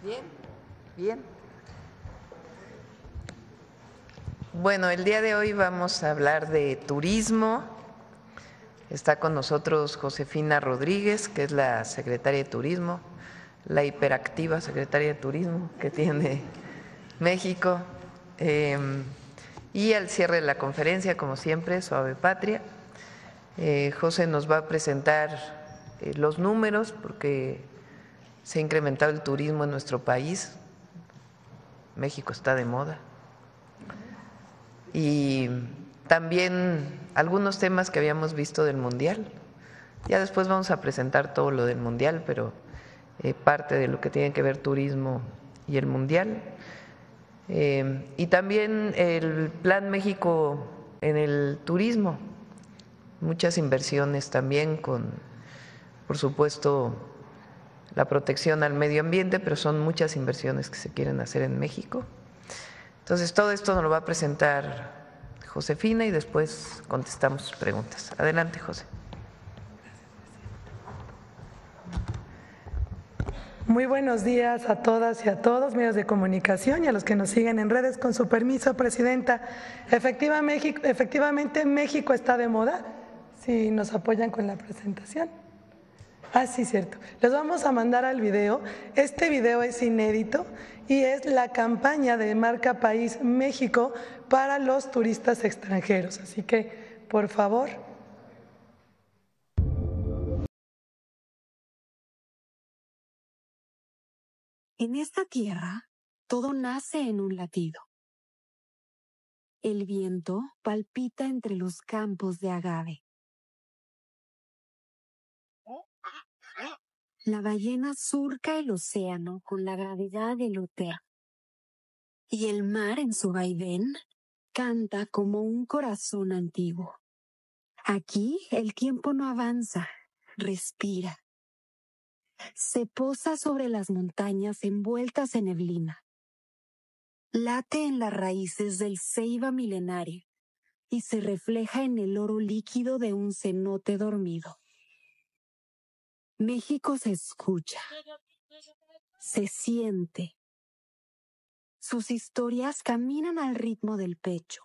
Bien, bien. Bueno, el día de hoy vamos a hablar de turismo. Está con nosotros Josefina Rodríguez, que es la secretaria de Turismo, la hiperactiva secretaria de Turismo que tiene México. Y al cierre de la conferencia, como siempre, Suave Patria, José nos va a presentar los números porque se ha incrementado el turismo en nuestro país. México está de moda. Y también algunos temas que habíamos visto del Mundial. Ya después vamos a presentar todo lo del Mundial, pero parte de lo que tiene que ver turismo y el Mundial. Y también el Plan México en el turismo, muchas inversiones también con, por supuesto, la protección al medio ambiente, pero son muchas inversiones que se quieren hacer en México. Entonces, todo esto nos lo va a presentar Josefina y después contestamos sus preguntas. Adelante, José. Muy buenos días a todas y a todos, medios de comunicación y a los que nos siguen en redes. Con su permiso, Presidenta, efectivamente México está de moda. Si nos apoyan con la presentación. Ah, sí, cierto. Les vamos a mandar al video. Este video es inédito y es la campaña de marca País México para los turistas extranjeros. Así que, por favor. En esta tierra, todo nace en un latido. El viento palpita entre los campos de agave. La ballena surca el océano con la gravedad del Otea. Y el mar en su vaivén canta como un corazón antiguo. Aquí el tiempo no avanza, respira. Se posa sobre las montañas envueltas en neblina. Late en las raíces del ceiba milenario y se refleja en el oro líquido de un cenote dormido. México se escucha, se siente. Sus historias caminan al ritmo del pecho.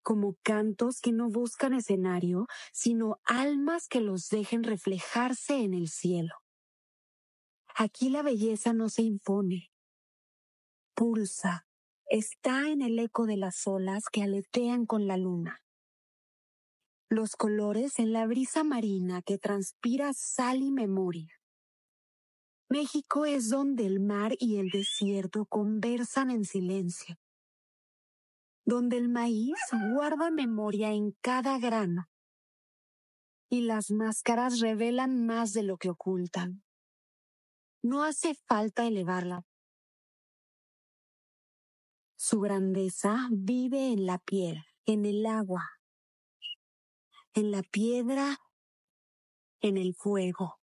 Como cantos que no buscan escenario, sino almas que los dejen reflejarse en el cielo. Aquí la belleza no se impone. Pulsa, está en el eco de las olas que aletean con la luna. Los colores en la brisa marina que transpira sal y memoria. México es donde el mar y el desierto conversan en silencio. Donde el maíz guarda memoria en cada grano. Y las máscaras revelan más de lo que ocultan. No hace falta elevarla. Su grandeza vive en la piel, en el agua, en la piedra, en el fuego.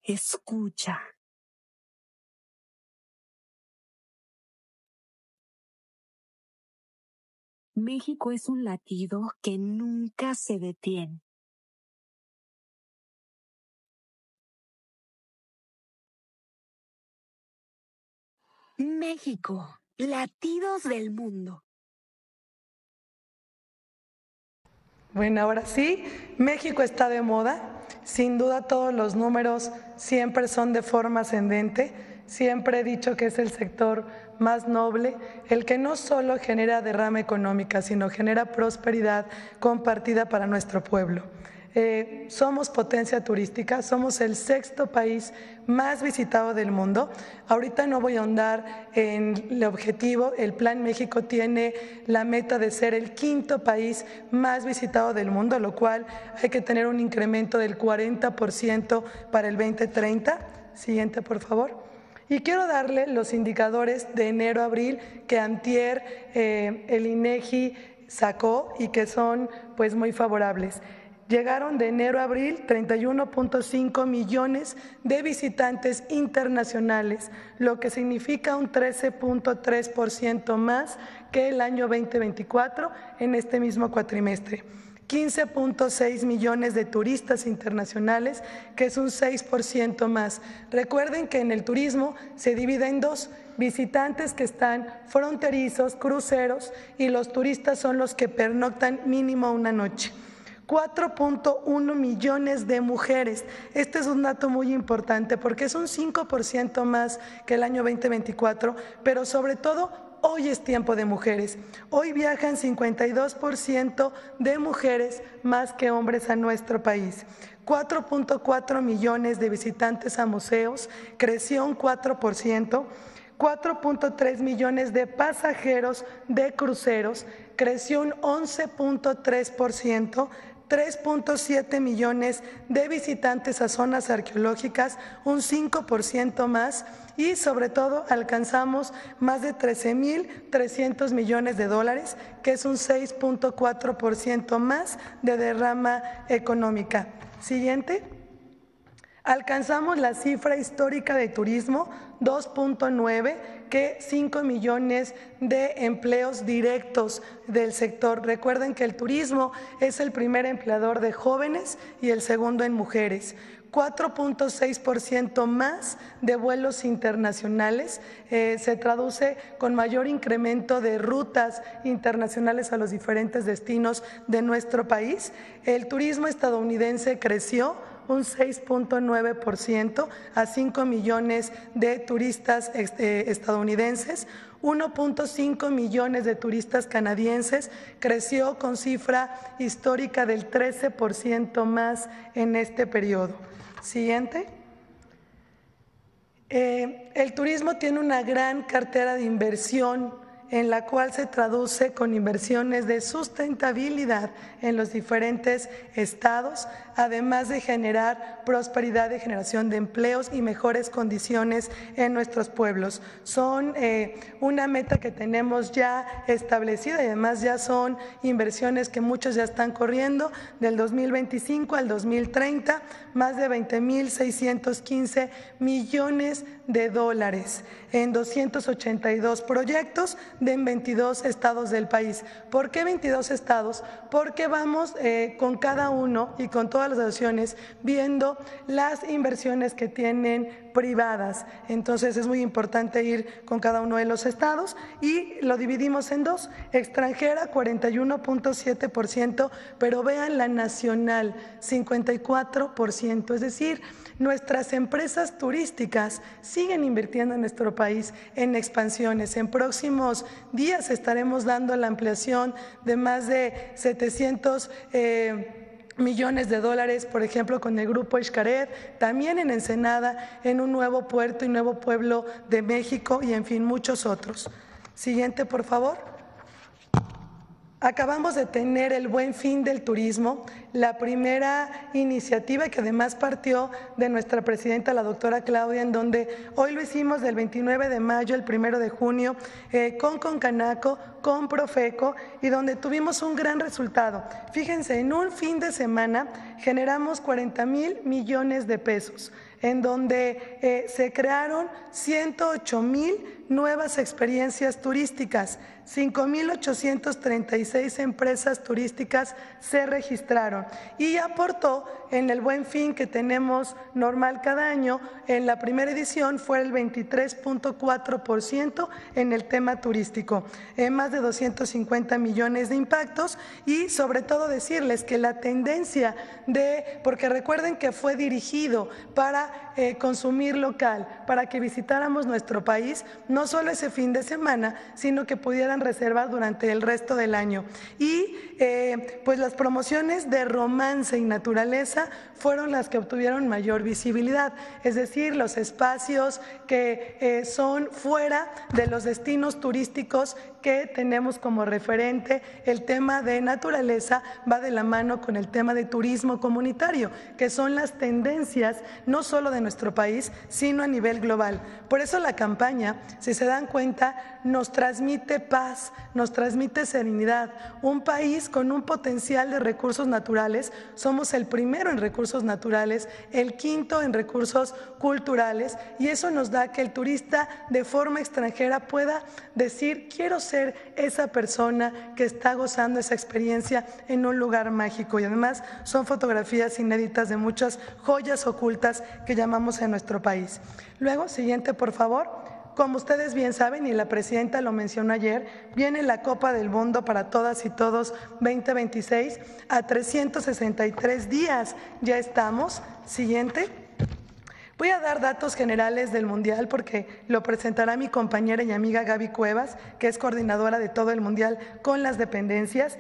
Escucha. México es un latido que nunca se detiene. México, latidos del mundo. Bueno, ahora sí, México está de moda. Sin duda todos los números siempre son de forma ascendente. Siempre he dicho que es el sector más noble, el que no solo genera derrama económica, sino genera prosperidad compartida para nuestro pueblo. Somos potencia turística, somos el 6º país más visitado del mundo. Ahorita no voy a ahondar en el objetivo. El Plan México tiene la meta de ser el 5º país más visitado del mundo, lo cual hay que tener un incremento del 40% para el 2030. Siguiente, por favor. Y quiero darle los indicadores de enero a abril que antier el INEGI sacó y que son pues muy favorables. Llegaron de enero a abril 31.5 millones de visitantes internacionales, lo que significa un 13.3% más que el año 2024 en este mismo cuatrimestre. 15.6 millones de turistas internacionales, que es un 6% más. Recuerden que en el turismo se divide en dos: visitantes que están fronterizos, cruceros, y los turistas son los que pernoctan mínimo una noche. 4.1 millones de mujeres. Este es un dato muy importante porque es un 5% más que el año 2024, pero sobre todo hoy es tiempo de mujeres. Hoy viajan 52% de mujeres más que hombres a nuestro país. 4.4 millones de visitantes a museos, creció un 4%. 4.3 millones de pasajeros de cruceros, creció un 11.3%. 3.7 millones de visitantes a zonas arqueológicas, un 5% más, y sobre todo alcanzamos más de 13.300 millones de dólares, que es un 6.4% más de derrama económica. Siguiente. Alcanzamos la cifra histórica de turismo, 2.9, que 5 millones de empleos directos del sector. Recuerden que el turismo es el primer empleador de jóvenes y el segundo en mujeres. 4.6% más de vuelos internacionales, se traduce con mayor incremento de rutas internacionales a los diferentes destinos de nuestro país. El turismo estadounidense creció un 6.9% a 5 millones de turistas estadounidenses. 1.5 millones de turistas canadienses, creció con cifra histórica del 13% más en este periodo. Siguiente. El turismo tiene una gran cartera de inversión, en la cual se traduce con inversiones de sustentabilidad en los diferentes estados, además de generar prosperidad, de generación de empleos y mejores condiciones en nuestros pueblos. Son una meta que tenemos ya establecida, y además ya son inversiones que muchos ya están corriendo, del 2025 al 2030, más de 20.615 millones de dólares en 282 proyectos de 22 estados del país. ¿Por qué 22 estados? Porque vamos con cada uno y con todas las asociaciones viendo las inversiones que tienen privadas. Entonces es muy importante ir con cada uno de los estados y lo dividimos en dos: extranjera 41.7%, pero vean la nacional 54%, es decir, nuestras empresas turísticas siguen invirtiendo en nuestro país en expansiones. En próximos días estaremos dando la ampliación de más de 700 millones de dólares, por ejemplo, con el Grupo Xcaret, también en Ensenada, en un nuevo puerto y nuevo pueblo de México, y en fin, muchos otros. Siguiente, por favor. Acabamos de tener el Buen Fin del Turismo, la primera iniciativa que además partió de nuestra presidenta, la doctora Claudia, en donde hoy lo hicimos del 29 de mayo al 1 de junio con Concanaco, con Profeco, y donde tuvimos un gran resultado. Fíjense, en un fin de semana generamos 40,000 millones de pesos, en donde se crearon 108,000 nuevas experiencias turísticas, 5,836 empresas turísticas se registraron, y aportó en el Buen Fin que tenemos normal cada año. En la primera edición fue el 23.4% en el tema turístico, más de 250 millones de impactos, y sobre todo decirles que la tendencia porque recuerden que fue dirigido para consumir local, para que visitáramos nuestro país, no solo ese fin de semana, sino que pudieran reservar durante el resto del año. Y pues las promociones de romance y naturaleza fueron las que obtuvieron mayor visibilidad, es decir, los espacios que son fuera de los destinos turísticos que tenemos como referente. El tema de naturaleza va de la mano con el tema de turismo comunitario, que son las tendencias no solo de nuestro país, sino a nivel global. Por eso la campaña, si se dan cuenta, nos transmite paz, nos transmite serenidad. Un país con un potencial de recursos naturales, somos el primero en recursos naturales, el quinto en recursos culturales, y eso nos da que el turista de forma extranjera pueda decir: quiero ser esa persona que está gozando esa experiencia en un lugar mágico. Y además son fotografías inéditas de muchas joyas ocultas que llamamos en nuestro país. Luego, siguiente por favor. Como ustedes bien saben, y la presidenta lo mencionó ayer, viene la Copa del Mundo para todas y todos 2026 a 363 días. Ya estamos. Siguiente. Voy a dar datos generales del Mundial porque lo presentará mi compañera y amiga Gaby Cuevas, que es coordinadora de todo el Mundial con las dependencias.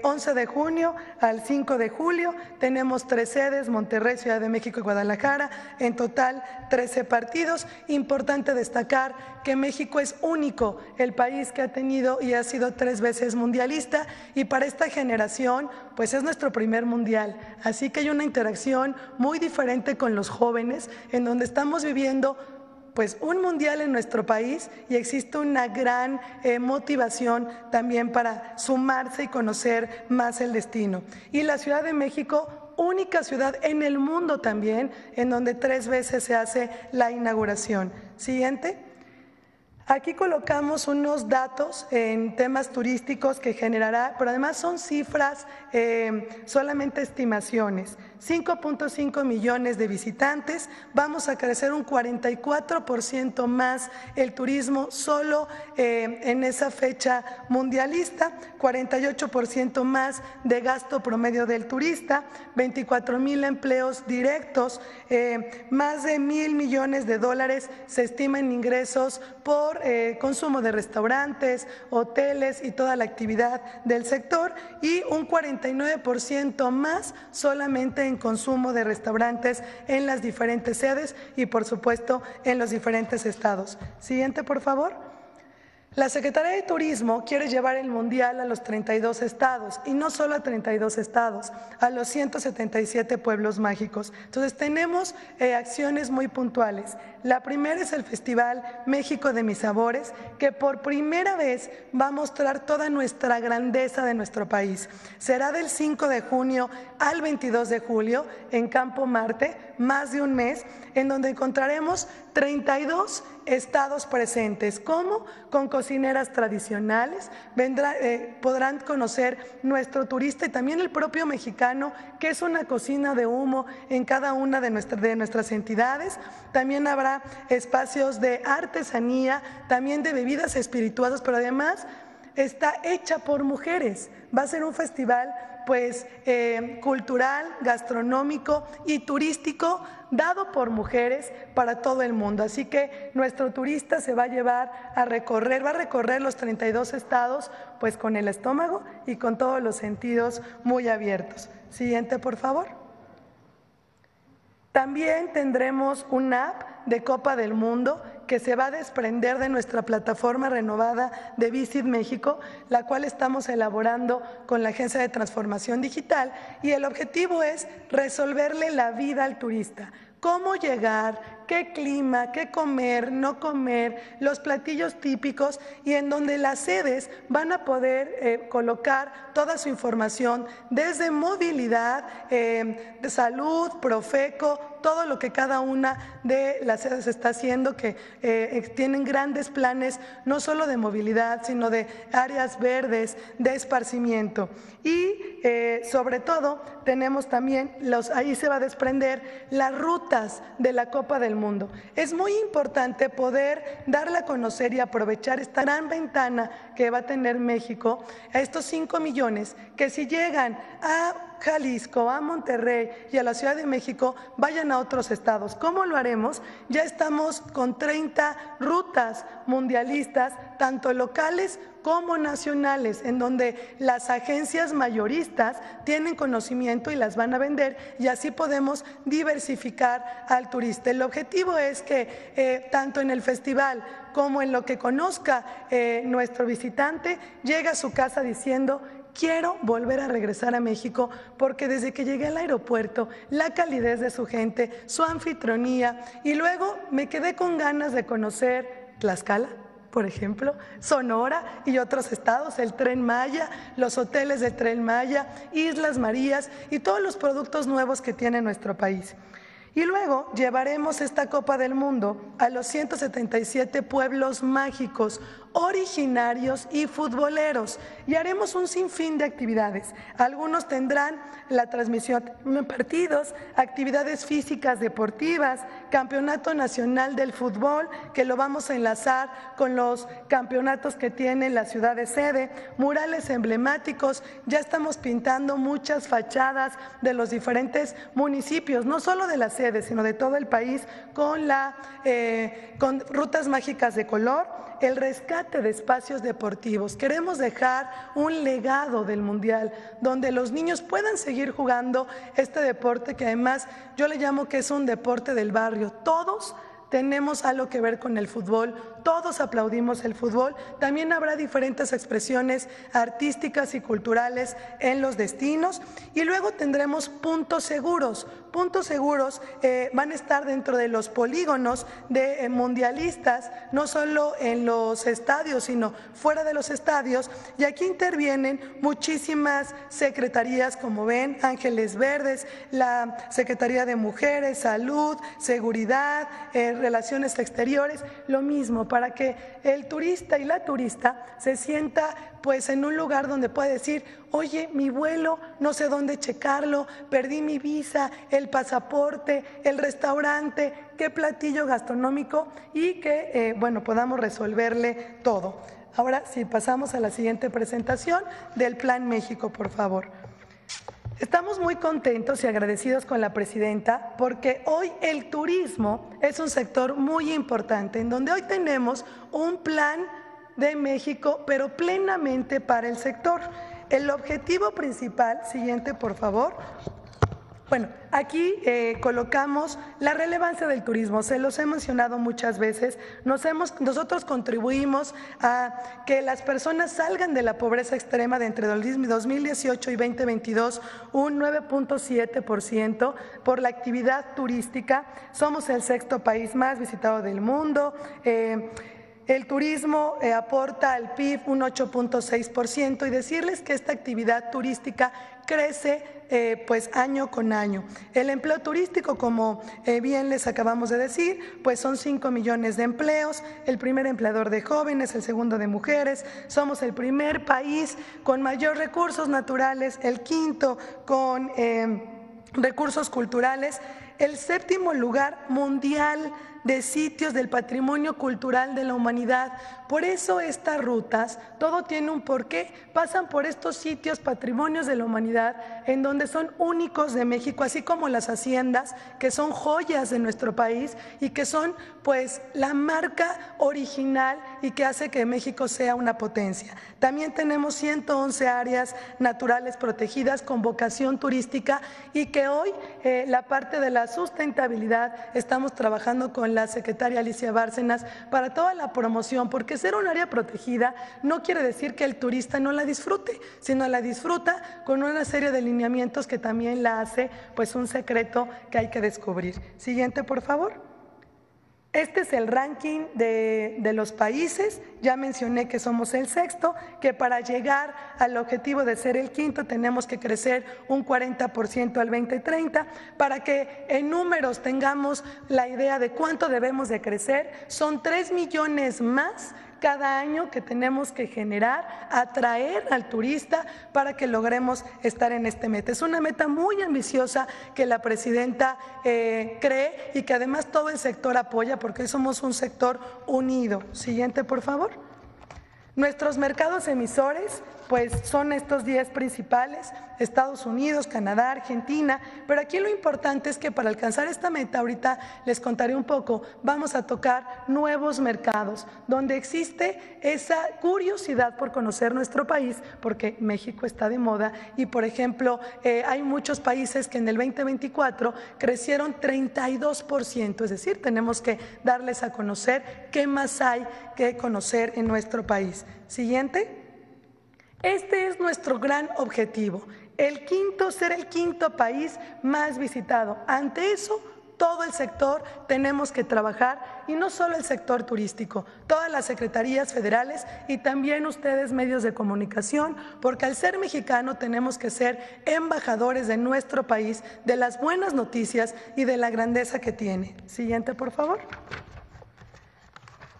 11 de junio al 5 de julio tenemos 3 sedes, Monterrey, Ciudad de México y Guadalajara, en total 13 partidos. Importante destacar que México es único, el país que ha tenido y ha sido 3 veces mundialista, y para esta generación pues es nuestro primer Mundial, así que hay una interacción muy diferente con los jóvenes, en donde estamos viviendo pues un mundial en nuestro país y existe una gran motivación también para sumarse y conocer más el destino. Y la Ciudad de México, única ciudad en el mundo también, en donde 3 veces se hace la inauguración. Siguiente. Aquí colocamos unos datos en temas turísticos que generará, pero además son cifras, solamente estimaciones. 5.5 millones de visitantes, vamos a crecer un 44% más el turismo solo en esa fecha mundialista, 48% más de gasto promedio del turista, 24,000 empleos directos, más de $1,000 millones se estima en ingresos por consumo de restaurantes, hoteles y toda la actividad del sector, y un 49% más solamente en consumo de restaurantes en las diferentes sedes y por supuesto en los diferentes estados. Siguiente, por favor. La Secretaría de Turismo quiere llevar el Mundial a los 32 estados, y no solo a 32 estados, a los 177 pueblos mágicos. Entonces tenemos acciones muy puntuales. La primera es el Festival México de Mis Sabores, que por primera vez va a mostrar toda nuestra grandeza de nuestro país. Será del 5 de junio al 22 de julio en Campo Marte, más de un mes, en donde encontraremos 32 estados presentes, como con cocineras tradicionales, podrán conocer nuestro turista y también el propio mexicano, que es una cocina de humo en cada una de nuestras entidades. También habrá espacios de artesanía, también de bebidas espirituosas, pero además está hecha por mujeres. Va a ser un festival pues cultural, gastronómico y turístico dado por mujeres para todo el mundo. Así que nuestro turista se va a recorrer los 32 estados pues con el estómago y con todos los sentidos muy abiertos. Siguiente, por favor. También tendremos una app de Copa del Mundo que se va a desprender de nuestra plataforma renovada de Visit México, la cual estamos elaborando con la Agencia de Transformación Digital, y el objetivo es resolverle la vida al turista. Cómo llegar, qué clima, qué comer, no comer, los platillos típicos, y en donde las sedes van a poder colocar toda su información desde movilidad, de salud, Profeco, todo lo que cada una de las sedes está haciendo, que tienen grandes planes no solo de movilidad, sino de áreas verdes, de esparcimiento. Y sobre todo tenemos también, ahí se va a desprender las rutas de la Copa del Mundo. Es muy importante poder darle a conocer y aprovechar esta gran ventana que va a tener México a estos 5 millones que, si llegan a Jalisco, a Monterrey y a la Ciudad de México, vayan a otros estados. ¿Cómo lo haremos? Ya estamos con 30 rutas mundialistas, tanto locales como nacionales, en donde las agencias mayoristas tienen conocimiento y las van a vender, y así podemos diversificar al turista. El objetivo es que tanto en el festival como en lo que conozca nuestro visitante, llegue a su casa diciendo: quiero volver a regresar a México, porque desde que llegué al aeropuerto, la calidez de su gente, su anfitrionía, y luego me quedé con ganas de conocer Tlaxcala, por ejemplo, Sonora y otros estados, el Tren Maya, los hoteles del Tren Maya, Islas Marías y todos los productos nuevos que tiene nuestro país. Y luego llevaremos esta Copa del Mundo a los 177 pueblos mágicos, originarios y futboleros, y haremos un sinfín de actividades. Algunos tendrán la transmisión de partidos, actividades físicas deportivas, campeonato nacional del fútbol, que lo vamos a enlazar con los campeonatos que tiene la ciudad de sede, murales emblemáticos. Ya estamos pintando muchas fachadas de los diferentes municipios, no solo de la sede, sino de todo el país, con rutas mágicas de color, el rescate de espacios deportivos. Queremos dejar un legado del Mundial donde los niños puedan seguir jugando este deporte, que además yo le llamo que es un deporte del barrio. Todos tenemos algo que ver con el fútbol, todos aplaudimos el fútbol. También habrá diferentes expresiones artísticas y culturales en los destinos, y luego tendremos puntos seguros. Puntos seguros van a estar dentro de los polígonos de mundialistas, no solo en los estadios, sino fuera de los estadios, y aquí intervienen muchísimas secretarías, como ven, Ángeles Verdes, la Secretaría de Mujeres, Salud, Seguridad, Relaciones Exteriores, lo mismo, para que el turista y la turista se sienta pues en un lugar donde puede decir: oye, mi vuelo, no sé dónde checarlo, perdí mi visa, el pasaporte, el restaurante, qué platillo gastronómico, y que podamos resolverle todo. Ahora sí, pasamos a la siguiente presentación del Plan México, por favor. Estamos muy contentos y agradecidos con la presidenta, porque hoy el turismo es un sector muy importante, en donde hoy tenemos un plan de México, pero plenamente para el sector. El objetivo principal, siguiente por favor. Bueno, aquí colocamos la relevancia del turismo. Se los he mencionado muchas veces. Nosotros contribuimos a que las personas salgan de la pobreza extrema de entre 2018 y 2022, un 9.7% por la actividad turística. Somos el sexto país más visitado del mundo. El turismo aporta al PIB un 8.6%, y decirles que esta actividad turística crece pues año con año. El empleo turístico, como bien les acabamos de decir, pues son 5 millones de empleos, el primer empleador de jóvenes, el segundo de mujeres. Somos el primer país con mayor recursos naturales, el quinto con recursos culturales, el séptimo lugar mundial de sitios del patrimonio cultural de la humanidad. Por eso estas rutas, todo tiene un porqué, pasan por estos sitios patrimonios de la humanidad, en donde son únicos de México, así como las haciendas, que son joyas de nuestro país y que son pues la marca original y que hace que México sea una potencia. También tenemos 111 áreas naturales protegidas con vocación turística, y que hoy la parte de la sustentabilidad estamos trabajando con la secretaria Alicia Bárcenas para toda la promoción, porque ser un área protegida no quiere decir que el turista no la disfrute, sino la disfruta con una serie de lineamientos que también la hace pues un secreto que hay que descubrir. Siguiente, por favor. Este es el ranking de los países. Ya mencioné que somos el sexto, que para llegar al objetivo de ser el quinto tenemos que crecer un 40% al 2030. Para que en números tengamos la idea de cuánto debemos de crecer, son 3 millones más cada año que tenemos que generar, atraer al turista para que logremos estar en este meta. Es una meta muy ambiciosa que la presidenta cree, y que además todo el sector apoya, porque somos un sector unido. Siguiente, por favor. Nuestros mercados emisores pues son estos 10 principales: Estados Unidos, Canadá, Argentina. Pero aquí lo importante es que para alcanzar esta meta, ahorita les contaré un poco, vamos a tocar nuevos mercados donde existe esa curiosidad por conocer nuestro país, porque México está de moda. Y por ejemplo, hay muchos países que en el 2024 crecieron 32%, es decir, tenemos que darles a conocer qué más hay que conocer en nuestro país. Siguiente. Este es nuestro gran objetivo, ser el quinto país más visitado. Ante eso, todo el sector tenemos que trabajar, y no solo el sector turístico, todas las secretarías federales y también ustedes medios de comunicación, porque al ser mexicano tenemos que ser embajadores de nuestro país, de las buenas noticias y de la grandeza que tiene. Siguiente, por favor.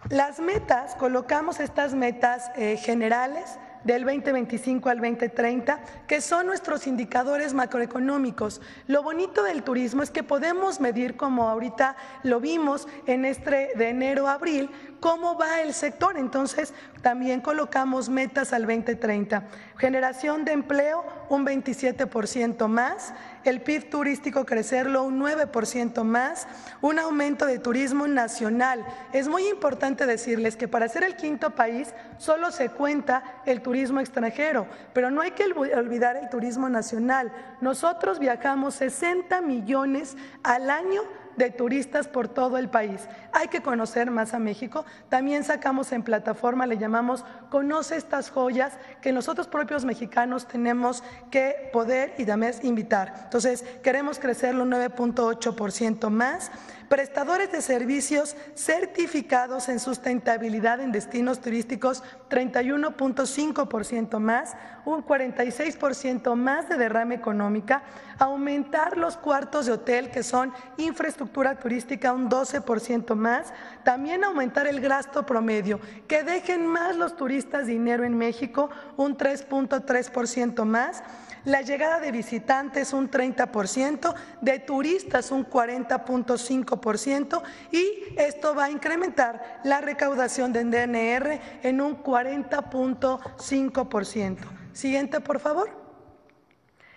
Las metas, colocamos estas metas generales del 2025 al 2030, que son nuestros indicadores macroeconómicos. Lo bonito del turismo es que podemos medir, como ahorita lo vimos en de enero a abril, cómo va el sector. Entonces, también colocamos metas al 2030. Generación de empleo, un 27% más. El PIB turístico crecerlo un 9% más. Un aumento de turismo nacional. Es muy importante decirles que para ser el quinto país solo se cuenta el turismo extranjero, pero no hay que olvidar el turismo nacional. Nosotros viajamos 60 millones al año de turistas por todo el país. Hay que conocer más a México. También sacamos en plataforma, le llamamos Conoce estas joyas, que nosotros propios mexicanos tenemos que poder y también invitar. Entonces, queremos crecerlo un 9.8% más. Prestadores de servicios certificados en sustentabilidad en destinos turísticos, 31.5% más, un 46% más de derrama económica. Aumentar los cuartos de hotel, que son infraestructura turística, un 12% más. También aumentar el gasto promedio, que dejen más los turistas dinero en México, un 3.3% más. La llegada de visitantes un 30%, de turistas un 40.5%, y esto va a incrementar la recaudación de DNR en un 40.5%. Siguiente, por favor.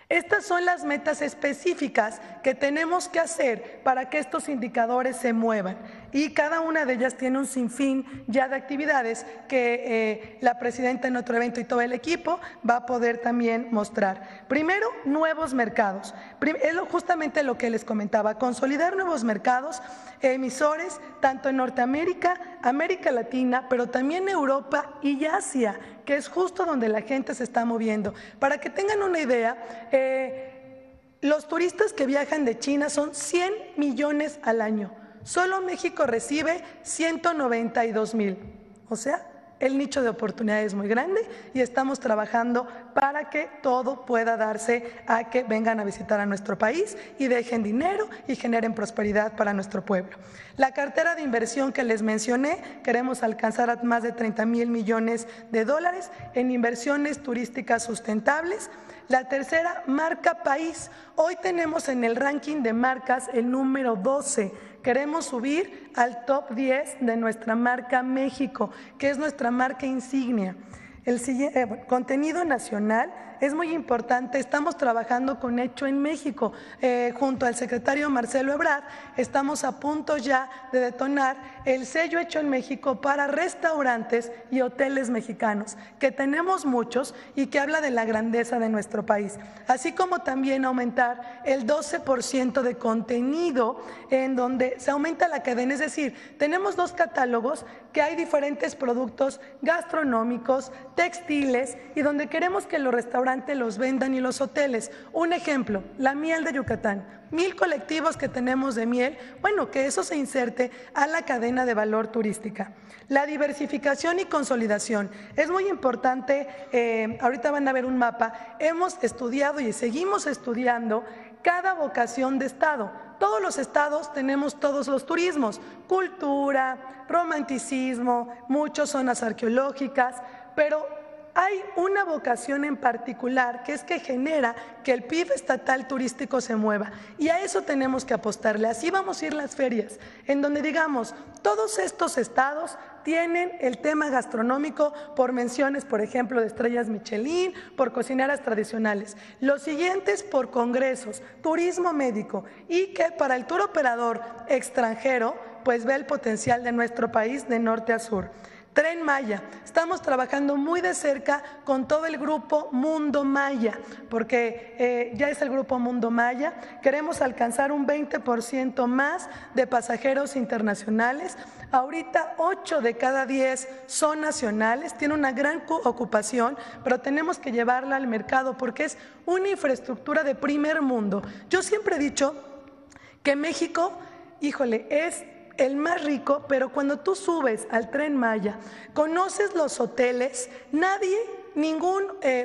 Estas son las metas específicas que tenemos que hacer para que estos indicadores se muevan, y cada una de ellas tiene un sinfín ya de actividades que la presidenta en otro evento y todo el equipo va a poder también mostrar. Primero, nuevos mercados. Es justamente lo que les comentaba, consolidar nuevos mercados, emisores, tanto en Norteamérica, América Latina, pero también Europa y Asia, que es justo donde la gente se está moviendo. Para que tengan una idea, los turistas que viajan de China son 100 millones al año. Solo México recibe 192,000. O sea, el nicho de oportunidad es muy grande y estamos trabajando para que todo pueda darse a que vengan a visitar a nuestro país y dejen dinero y generen prosperidad para nuestro pueblo. La cartera de inversión que les mencioné, queremos alcanzar a más de 30,000 millones de dólares en inversiones turísticas sustentables. La tercera, marca país. Hoy tenemos en el ranking de marcas el número 12. Queremos subir al top 10 de nuestra marca México, que es nuestra marca insignia. El contenido nacional es muy importante. Estamos trabajando con Hecho en México. Junto al secretario Marcelo Ebrard, estamos a punto ya de detonar el sello Hecho en México para restaurantes y hoteles mexicanos, que tenemos muchos y que habla de la grandeza de nuestro país. Así como también aumentar el 12% de contenido en donde se aumenta la cadena. Es decir, tenemos 2 catálogos que hay diferentes productos gastronómicos, textiles, y donde queremos que los restaurantes los vendan y los hoteles. Un ejemplo, la miel de Yucatán. 1,000 colectivos que tenemos de miel, bueno, que eso se inserte a la cadena de valor turística. La diversificación y consolidación. Es muy importante, ahorita van a ver un mapa, hemos estudiado y seguimos estudiando cada vocación de estado. Todos los estados tenemos todos los turismos, cultura, romanticismo, muchas zonas arqueológicas, pero hay una vocación en particular que es que genera que el PIB estatal turístico se mueva, y a eso tenemos que apostarle. Así vamos a ir las ferias, en donde digamos, todos estos estados tienen el tema gastronómico por menciones, por ejemplo, de estrellas Michelin, por cocineras tradicionales. Los siguientes por congresos, turismo médico, y que para el tour operador extranjero, pues ve el potencial de nuestro país de norte a sur. Tren Maya, estamos trabajando muy de cerca con todo el grupo Mundo Maya, porque ya es el grupo Mundo Maya. Queremos alcanzar un 20% más de pasajeros internacionales. Ahorita 8 de cada 10 son nacionales, tiene una gran ocupación, pero tenemos que llevarla al mercado porque es una infraestructura de primer mundo. Yo siempre he dicho que México híjole, es el más rico, pero cuando tú subes al Tren Maya, conoces los hoteles, ningún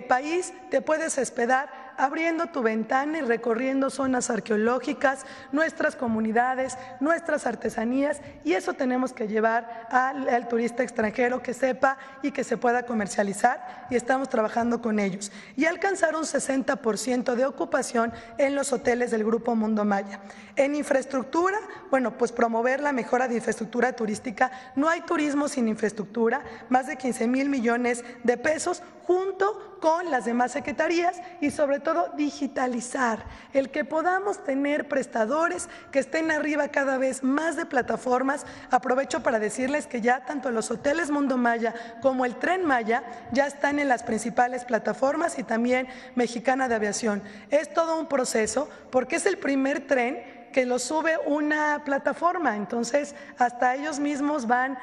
país te puedes hospedar abriendo tu ventana y recorriendo zonas arqueológicas, nuestras comunidades, nuestras artesanías, y eso tenemos que llevar al turista extranjero que sepa y que se pueda comercializar, y estamos trabajando con ellos. Y alcanzar un 60% de ocupación en los hoteles del Grupo Mundo Maya. En infraestructura, bueno, pues promover la mejora de infraestructura turística. No hay turismo sin infraestructura, más de 15,000 millones de pesos, junto con las demás secretarías, y sobre todo digitalizar, el que podamos tener prestadores que estén arriba cada vez más de plataformas. Aprovecho para decirles que ya tanto los hoteles Mundo Maya como el Tren Maya ya están en las principales plataformas, y también Mexicana de Aviación. Es todo un proceso porque es el primer tren que lo sube una plataforma, entonces hasta ellos mismos van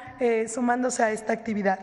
sumándose a esta actividad.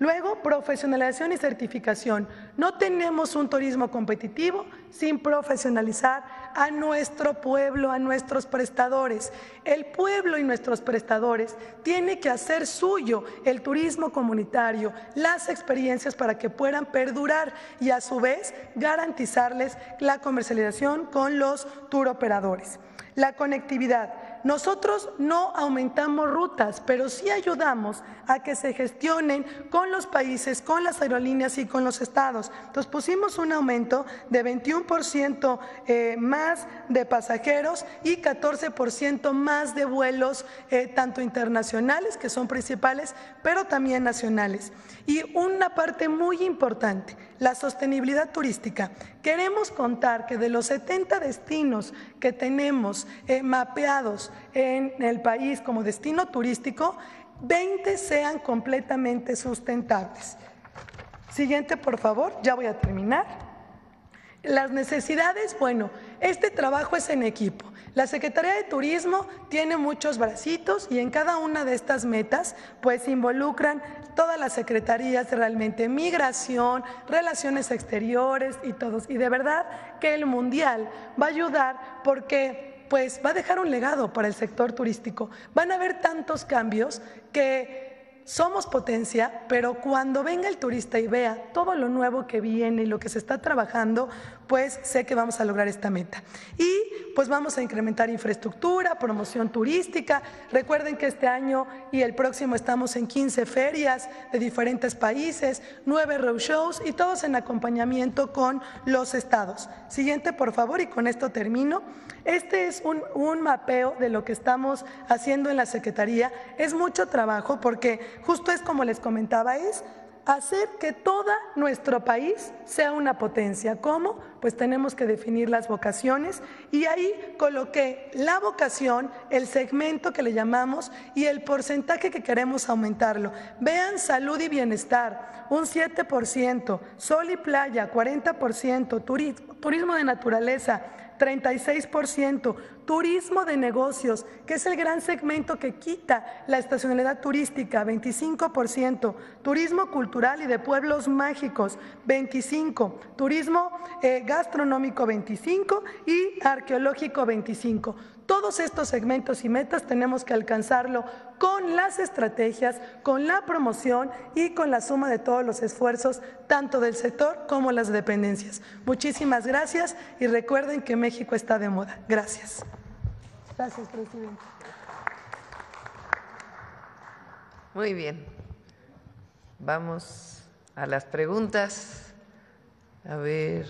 Luego, profesionalización y certificación. No tenemos un turismo competitivo sin profesionalizar a nuestro pueblo, a nuestros prestadores. El pueblo y nuestros prestadores tienen que hacer suyo el turismo comunitario, las experiencias para que puedan perdurar, y a su vez garantizarles la comercialización con los turoperadores. La conectividad. Nosotros no aumentamos rutas, pero sí ayudamos a que se gestionen con los países, con las aerolíneas y con los estados. Entonces pusimos un aumento de 21% más de pasajeros y 14% más de vuelos, tanto internacionales, que son principales, pero también nacionales. Y una parte muy importante, la sostenibilidad turística. Queremos contar que de los 70 destinos que tenemos mapeados en el país como destino turístico, 20 sean completamente sustentables. Siguiente, por favor, ya voy a terminar. Las necesidades, bueno, este trabajo es en equipo. La Secretaría de Turismo tiene muchos bracitos, y en cada una de estas metas pues involucran todas las secretarías, realmente migración, relaciones exteriores y todos. Y de verdad que el Mundial va a ayudar porque pues va a dejar un legado para el sector turístico. Van a haber tantos cambios que somos potencia, pero cuando venga el turista y vea todo lo nuevo que viene y lo que se está trabajando, pues sé que vamos a lograr esta meta. Y pues vamos a incrementar infraestructura, promoción turística. Recuerden que este año y el próximo estamos en 15 ferias de diferentes países, 9 roadshows, y todos en acompañamiento con los estados. Siguiente, por favor, y con esto termino. Este es un mapeo de lo que estamos haciendo en la Secretaría. Es mucho trabajo porque justo es como les comentaba, es hacer que todo nuestro país sea una potencia. ¿Cómo? Pues tenemos que definir las vocaciones, y ahí coloqué la vocación, el segmento que le llamamos y el porcentaje que queremos aumentarlo. Vean, salud y bienestar, un 7%, sol y playa, 40%, turismo de naturaleza, 36%, turismo de negocios, que es el gran segmento que quita la estacionalidad turística, 25%, turismo cultural y de pueblos mágicos, 25%, turismo gastronómico, 25%, y arqueológico, 25%. Todos estos segmentos y metas tenemos que alcanzarlo con las estrategias, con la promoción y con la suma de todos los esfuerzos, tanto del sector como las dependencias. Muchísimas gracias, y recuerden que México está de moda. Gracias. Gracias, presidente. Muy bien. Vamos a las preguntas. A ver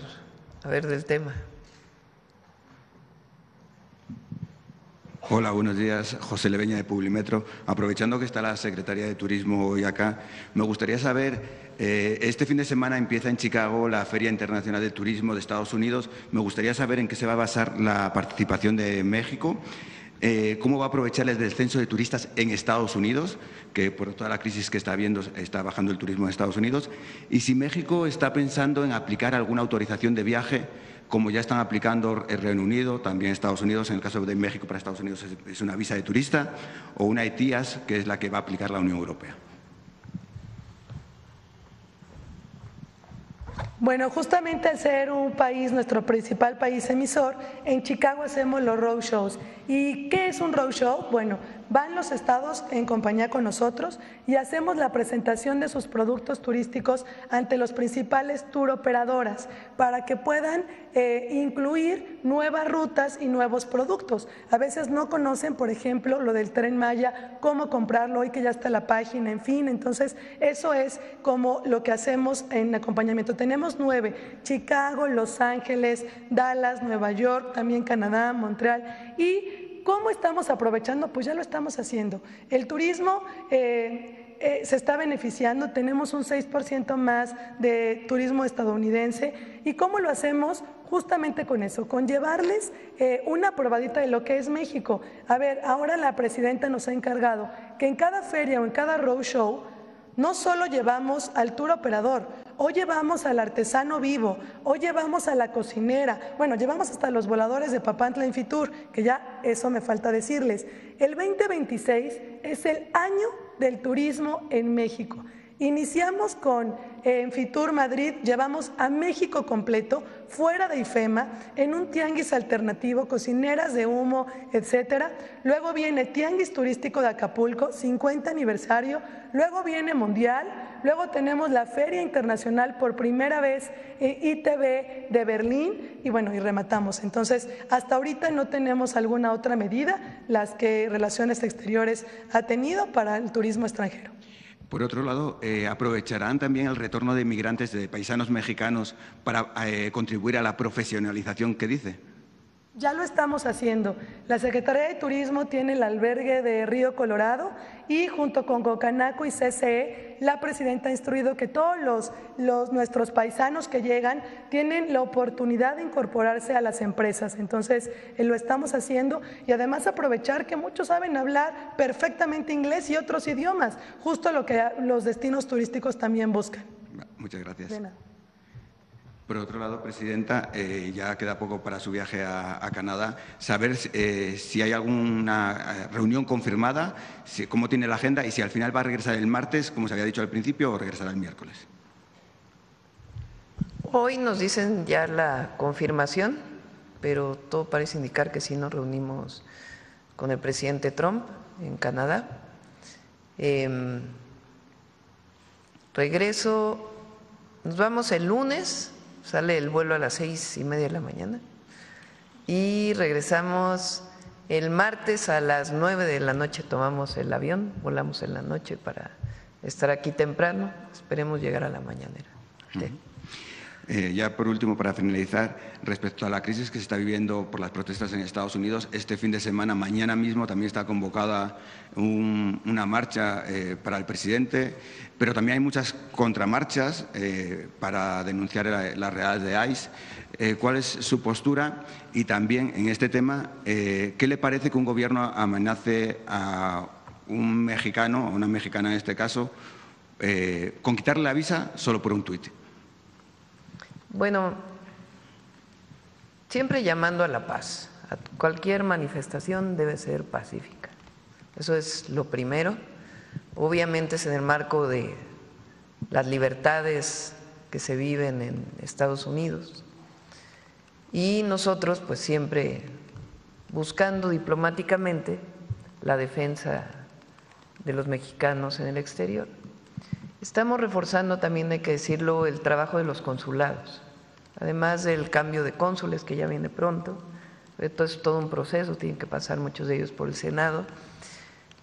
del tema. Hola, buenos días. José Leveña, de Publimetro. Aprovechando que está la Secretaría de Turismo hoy acá, me gustaría saber, este fin de semana empieza en Chicago la Feria Internacional de Turismo de Estados Unidos. Me gustaría saber en qué se va a basar la participación de México, cómo va a aprovechar el descenso de turistas en Estados Unidos, que por toda la crisis que está habiendo está bajando el turismo en Estados Unidos, y si México está pensando en aplicar alguna autorización de viaje, como ya están aplicando el Reino Unido, también Estados Unidos. En el caso de México, para Estados Unidos es una visa de turista, o una ETIAS, que es la que va a aplicar la Unión Europea. Bueno, justamente al ser un país, nuestro principal país emisor, en Chicago hacemos los roadshows. ¿Y qué es un roadshow? Bueno, van los estados en compañía con nosotros y hacemos la presentación de sus productos turísticos ante los principales tour operadoras para que puedan incluir nuevas rutas y nuevos productos. A veces no conocen, por ejemplo, lo del Tren Maya, cómo comprarlo, hoy que ya está la página, en fin. Entonces, eso es como lo que hacemos en acompañamiento. Tenemos 9, Chicago, Los Ángeles, Dallas, Nueva York, también Canadá, Montreal. ¿Y cómo estamos aprovechando? Pues ya lo estamos haciendo. El turismo se está beneficiando, tenemos un 6% más de turismo estadounidense. ¿Y cómo lo hacemos? Justamente con eso, con llevarles una probadita de lo que es México. A ver, ahora la presidenta nos ha encargado que en cada feria o en cada roadshow no solo llevamos al tour operador, hoy llevamos al artesano vivo, hoy llevamos a la cocinera, bueno, llevamos hasta los voladores de Papantla en Fitur, que ya eso me falta decirles. El 2026 es el año del turismo en México. Iniciamos con en Fitur Madrid, llevamos a México completo, fuera de IFEMA, en un tianguis alternativo, cocineras de humo, etcétera. Luego viene Tianguis Turístico de Acapulco, 50 aniversario. Luego viene Mundial. Luego tenemos la Feria Internacional por primera vez ITB de Berlín y bueno, y rematamos. Entonces, hasta ahorita no tenemos alguna otra medida, las que Relaciones Exteriores ha tenido para el turismo extranjero. Por otro lado, ¿aprovecharán también el retorno de inmigrantes, de paisanos mexicanos, para contribuir a la profesionalización que dice? Ya lo estamos haciendo. La Secretaría de Turismo tiene el albergue de Río Colorado y junto con Cocanaco y CCE, la presidenta ha instruido que todos nuestros paisanos que llegan tienen la oportunidad de incorporarse a las empresas. Entonces, lo estamos haciendo y además aprovechar que muchos saben hablar perfectamente inglés y otros idiomas, justo lo que los destinos turísticos también buscan. Muchas gracias. De nada. Por otro lado, presidenta, ya queda poco para su viaje a Canadá. Saber si hay alguna reunión confirmada, cómo tiene la agenda y si al final va a regresar el martes, como se había dicho al principio, o regresará el miércoles. Hoy nos dicen ya la confirmación, pero todo parece indicar que sí nos reunimos con el presidente Trump en Canadá. Regreso, nos vamos el lunes. Sale el vuelo a las 6:30 de la mañana y regresamos el martes a las 9 de la noche, tomamos el avión, volamos en la noche para estar aquí temprano, esperemos llegar a la mañanera. Ya por último, para finalizar, respecto a la crisis que se está viviendo por las protestas en Estados Unidos, este fin de semana, mañana mismo, también está convocada una marcha para el presidente, pero también hay muchas contramarchas para denunciar las realidades de ICE. ¿Cuál es su postura? Y también en este tema, ¿qué le parece que un gobierno amenace a un mexicano, a una mexicana en este caso, con quitarle la visa solo por un tuit? Bueno, siempre llamando a la paz. Cualquier manifestación debe ser pacífica. Eso es lo primero. Obviamente es en el marco de las libertades que se viven en Estados Unidos. Y nosotros, pues siempre buscando diplomáticamente la defensa de los mexicanos en el exterior. Estamos reforzando también, hay que decirlo, el trabajo de los consulados, además del cambio de cónsules que ya viene pronto. Esto es todo un proceso, tienen que pasar muchos de ellos por el Senado.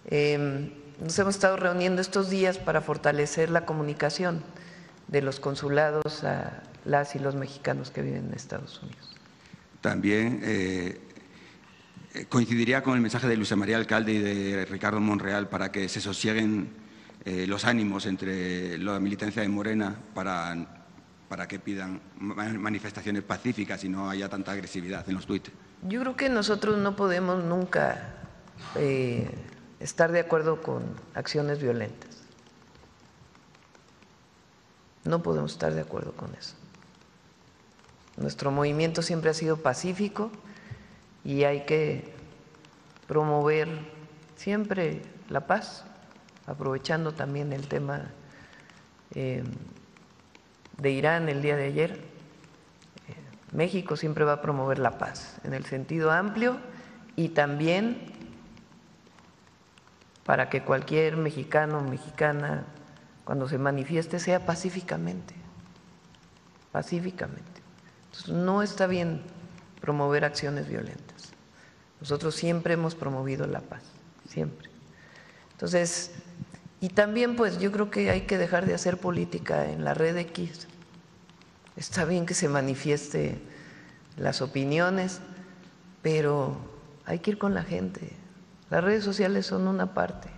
Nos hemos estado reuniendo estos días para fortalecer la comunicación de los consulados a las y los mexicanos que viven en Estados Unidos. También coincidiría con el mensaje de Luisa María Alcalde y de Ricardo Monreal para que se sosieguen los ánimos entre la militancia de Morena para que pidan manifestaciones pacíficas y no haya tanta agresividad en los tuits. Yo creo que nosotros no podemos nunca estar de acuerdo con acciones violentas. No podemos estar de acuerdo con eso. Nuestro movimiento siempre ha sido pacífico y hay que promover siempre la paz, aprovechando también el tema de Irán el día de ayer, México siempre va a promover la paz en el sentido amplio y también para que cualquier mexicano o mexicana cuando se manifieste sea pacíficamente, pacíficamente. Entonces, no está bien promover acciones violentas. Nosotros siempre hemos promovido la paz, siempre. Entonces, y también pues yo creo que hay que dejar de hacer política en la red X. Está bien que se manifieste las opiniones, pero hay que ir con la gente. Las redes sociales son una parte.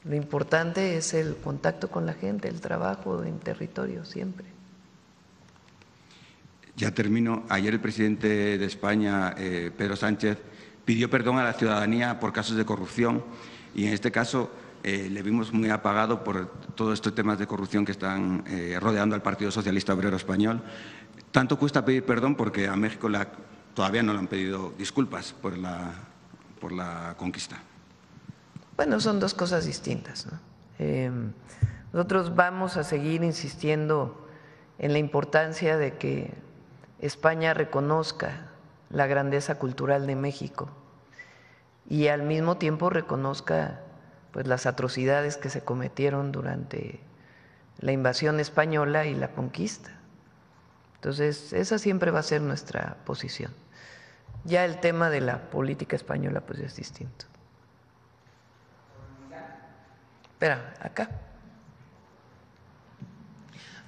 Lo importante es el contacto con la gente, el trabajo en territorio siempre. Ya termino. Ayer el presidente de España, Pedro Sánchez, pidió perdón a la ciudadanía por casos de corrupción y en este caso le vimos muy apagado por todos estos temas de corrupción que están rodeando al Partido Socialista Obrero Español. Tanto cuesta pedir perdón porque a México todavía no le han pedido disculpas por la conquista. Bueno, son dos cosas distintas, ¿no? Nosotros vamos a seguir insistiendo en la importancia de que España reconozca la grandeza cultural de México y al mismo tiempo reconozca pues las atrocidades que se cometieron durante la invasión española y la conquista. Entonces, esa siempre va a ser nuestra posición. Ya el tema de la política española pues es distinto. Espera, acá.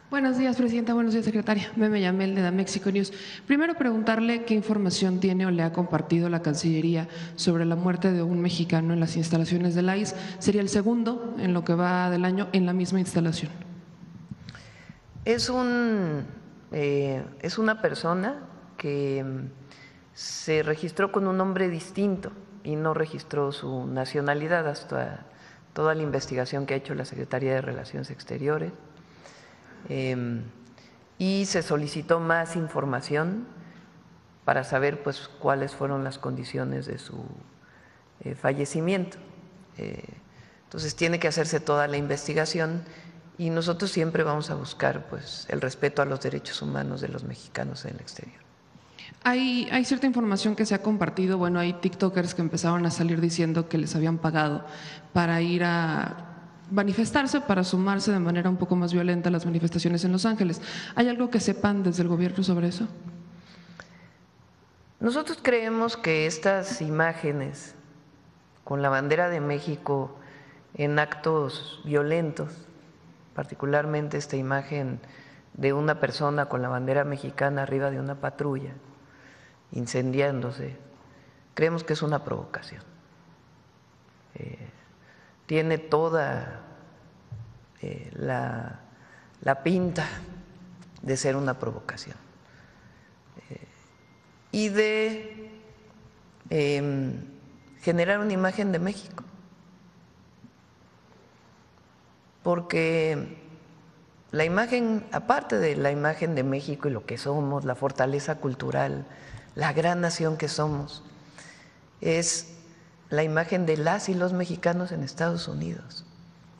Buenos días, Presidenta. Buenos días, Secretaria. Meme Yamel, de Mexico News. Primero, preguntarle qué información tiene o le ha compartido la Cancillería sobre la muerte de un mexicano en las instalaciones del AIS. Sería el segundo en lo que va del año en la misma instalación. Es una persona que se registró con un nombre distinto y no registró su nacionalidad hasta toda la investigación que ha hecho la Secretaría de Relaciones Exteriores. Y se solicitó más información para saber pues cuáles fueron las condiciones de su fallecimiento. Entonces tiene que hacerse toda la investigación y nosotros siempre vamos a buscar pues el respeto a los derechos humanos de los mexicanos en el exterior. Hay cierta información que se ha compartido, bueno, hay tiktokers que empezaron a salir diciendo que les habían pagado para ir a manifestarse, para sumarse de manera un poco más violenta a las manifestaciones en Los Ángeles. ¿Hay algo que sepan desde el gobierno sobre eso? Nosotros creemos que estas imágenes con la bandera de México en actos violentos, particularmente esta imagen de una persona con la bandera mexicana arriba de una patrulla, incendiándose, creemos que es una provocación. Tiene toda la pinta de ser una provocación y de generar una imagen de México, porque la imagen, aparte de la imagen de México y lo que somos, la fortaleza cultural, la gran nación que somos, es la imagen de las y los mexicanos en Estados Unidos,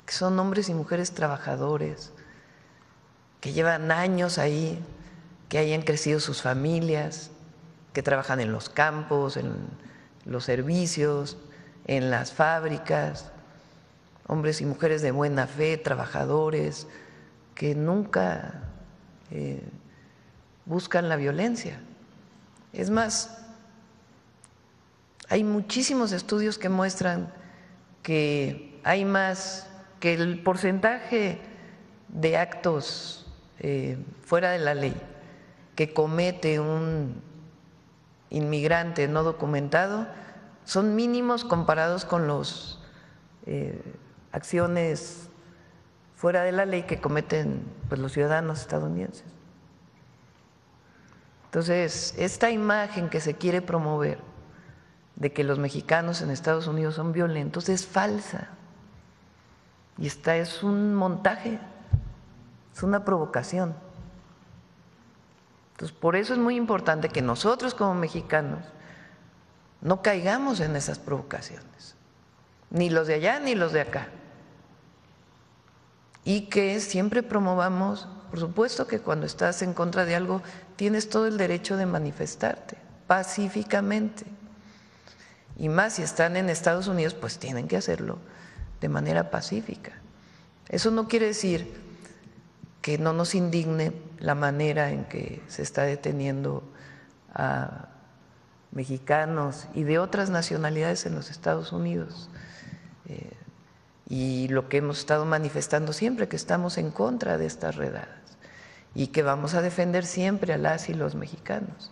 que son hombres y mujeres trabajadores, que llevan años ahí, que hayan crecido sus familias, que trabajan en los campos, en los servicios, en las fábricas, hombres y mujeres de buena fe, trabajadores, que nunca buscan la violencia. Es más, hay muchísimos estudios que muestran que hay más, que el porcentaje de actos fuera de la ley que comete un inmigrante no documentado son mínimos comparados con las acciones fuera de la ley que cometen pues, los ciudadanos estadounidenses. Entonces, esta imagen que se quiere promover de que los mexicanos en Estados Unidos son violentos es falsa. Y esta es un montaje, es una provocación. Entonces, por eso es muy importante que nosotros como mexicanos no caigamos en esas provocaciones, ni los de allá ni los de acá. y que siempre promovamos, por supuesto que cuando estás en contra de algo tienes todo el derecho de manifestarte pacíficamente, y más si están en Estados Unidos, pues tienen que hacerlo de manera pacífica. Eso no quiere decir que no nos indigne la manera en que se está deteniendo a mexicanos y de otras nacionalidades en los Estados Unidos, y lo que hemos estado manifestando siempre, que estamos en contra de estas redadas y que vamos a defender siempre a las y los mexicanos,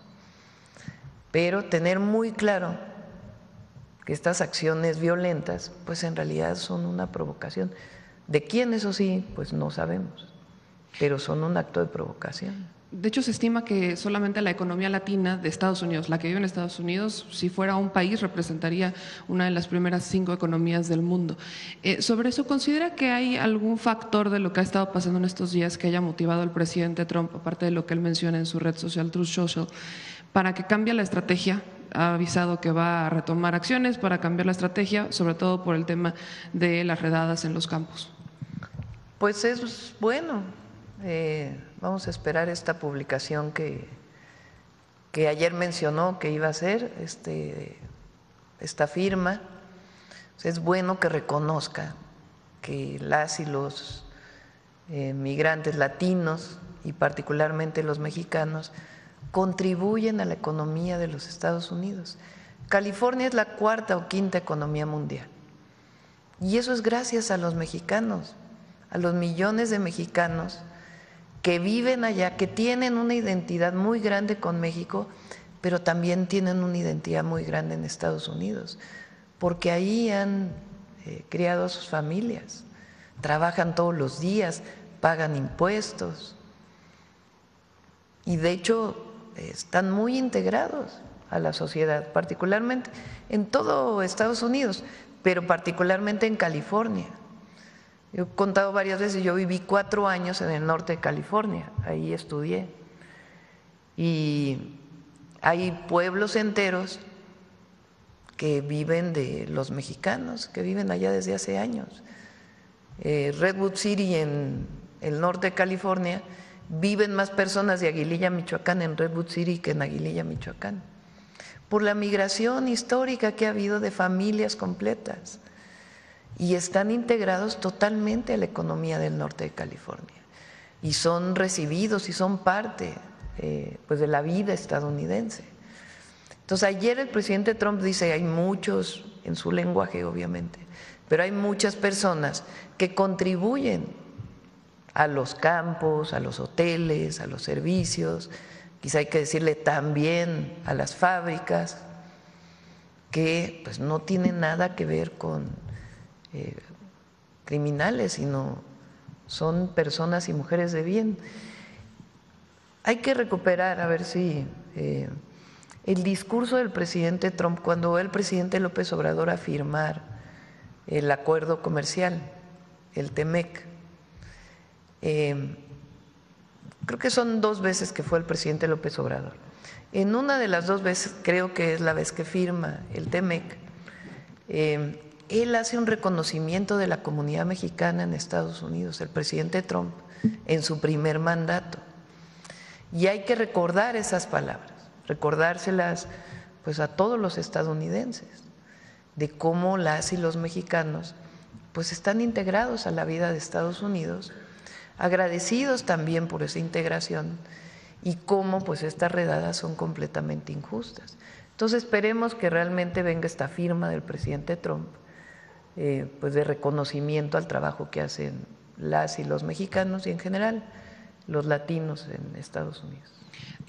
pero tener muy claro que estas acciones violentas pues en realidad son una provocación. ¿De quién? Eso sí, pues no sabemos, pero son un acto de provocación. De hecho, se estima que solamente la economía latina de Estados Unidos, la que vive en Estados Unidos, si fuera un país, representaría una de las primeras 5 economías del mundo. Sobre eso, ¿considera que hay algún factor de lo que ha estado pasando en estos días que haya motivado al presidente Trump, aparte de lo que él menciona en su red social, Truth Social, para que cambie la estrategia? Ha avisado que va a retomar acciones para cambiar la estrategia, sobre todo por el tema de las redadas en los campos. Pues es bueno. Vamos a esperar esta publicación que ayer mencionó que iba a hacer esta firma. Es bueno que reconozca que las y los migrantes latinos y particularmente los mexicanos contribuyen a la economía de los Estados Unidos. California es la 4ª o 5ª economía mundial y eso es gracias a los mexicanos, a los millones de mexicanos que viven allá, que tienen una identidad muy grande con México, pero también tienen una identidad muy grande en Estados Unidos, porque ahí han criado a sus familias, trabajan todos los días, pagan impuestos y de hecho están muy integrados a la sociedad, particularmente en todo Estados Unidos, pero particularmente en California. He contado varias veces, yo viví 4 años en el norte de California, ahí estudié, y hay pueblos enteros que viven de los mexicanos, que viven allá desde hace años. Redwood City en el norte de California, viven más personas de Aguililla, Michoacán, en Redwood City que en Aguililla, Michoacán, por la migración histórica que ha habido de familias completas. Y están integrados totalmente a la economía del norte de California y son recibidos y son parte pues de la vida estadounidense. Entonces ayer el presidente Trump dice, hay muchos, en su lenguaje obviamente, pero hay muchas personas que contribuyen a los campos, a los hoteles, a los servicios, quizá hay que decirle también a las fábricas, que pues no tienen nada que ver con criminales, sino son personas y mujeres de bien. Hay que recuperar, a ver si el discurso del presidente Trump, cuando va el presidente López Obrador a firmar el acuerdo comercial, el TEMEC, creo que son 2 veces que fue el presidente López Obrador. En una de las 2 veces, creo que es la vez que firma el TEMEC, él hace un reconocimiento de la comunidad mexicana en Estados Unidos, el presidente Trump, en su primer mandato. Y hay que recordar esas palabras, recordárselas pues a todos los estadounidenses, de cómo las y los mexicanos pues están integrados a la vida de Estados Unidos, agradecidos también por esa integración y cómo pues estas redadas son completamente injustas. Entonces esperemos que realmente venga esta firma del presidente Trump, pues de reconocimiento al trabajo que hacen las y los mexicanos y en general los latinos en Estados Unidos.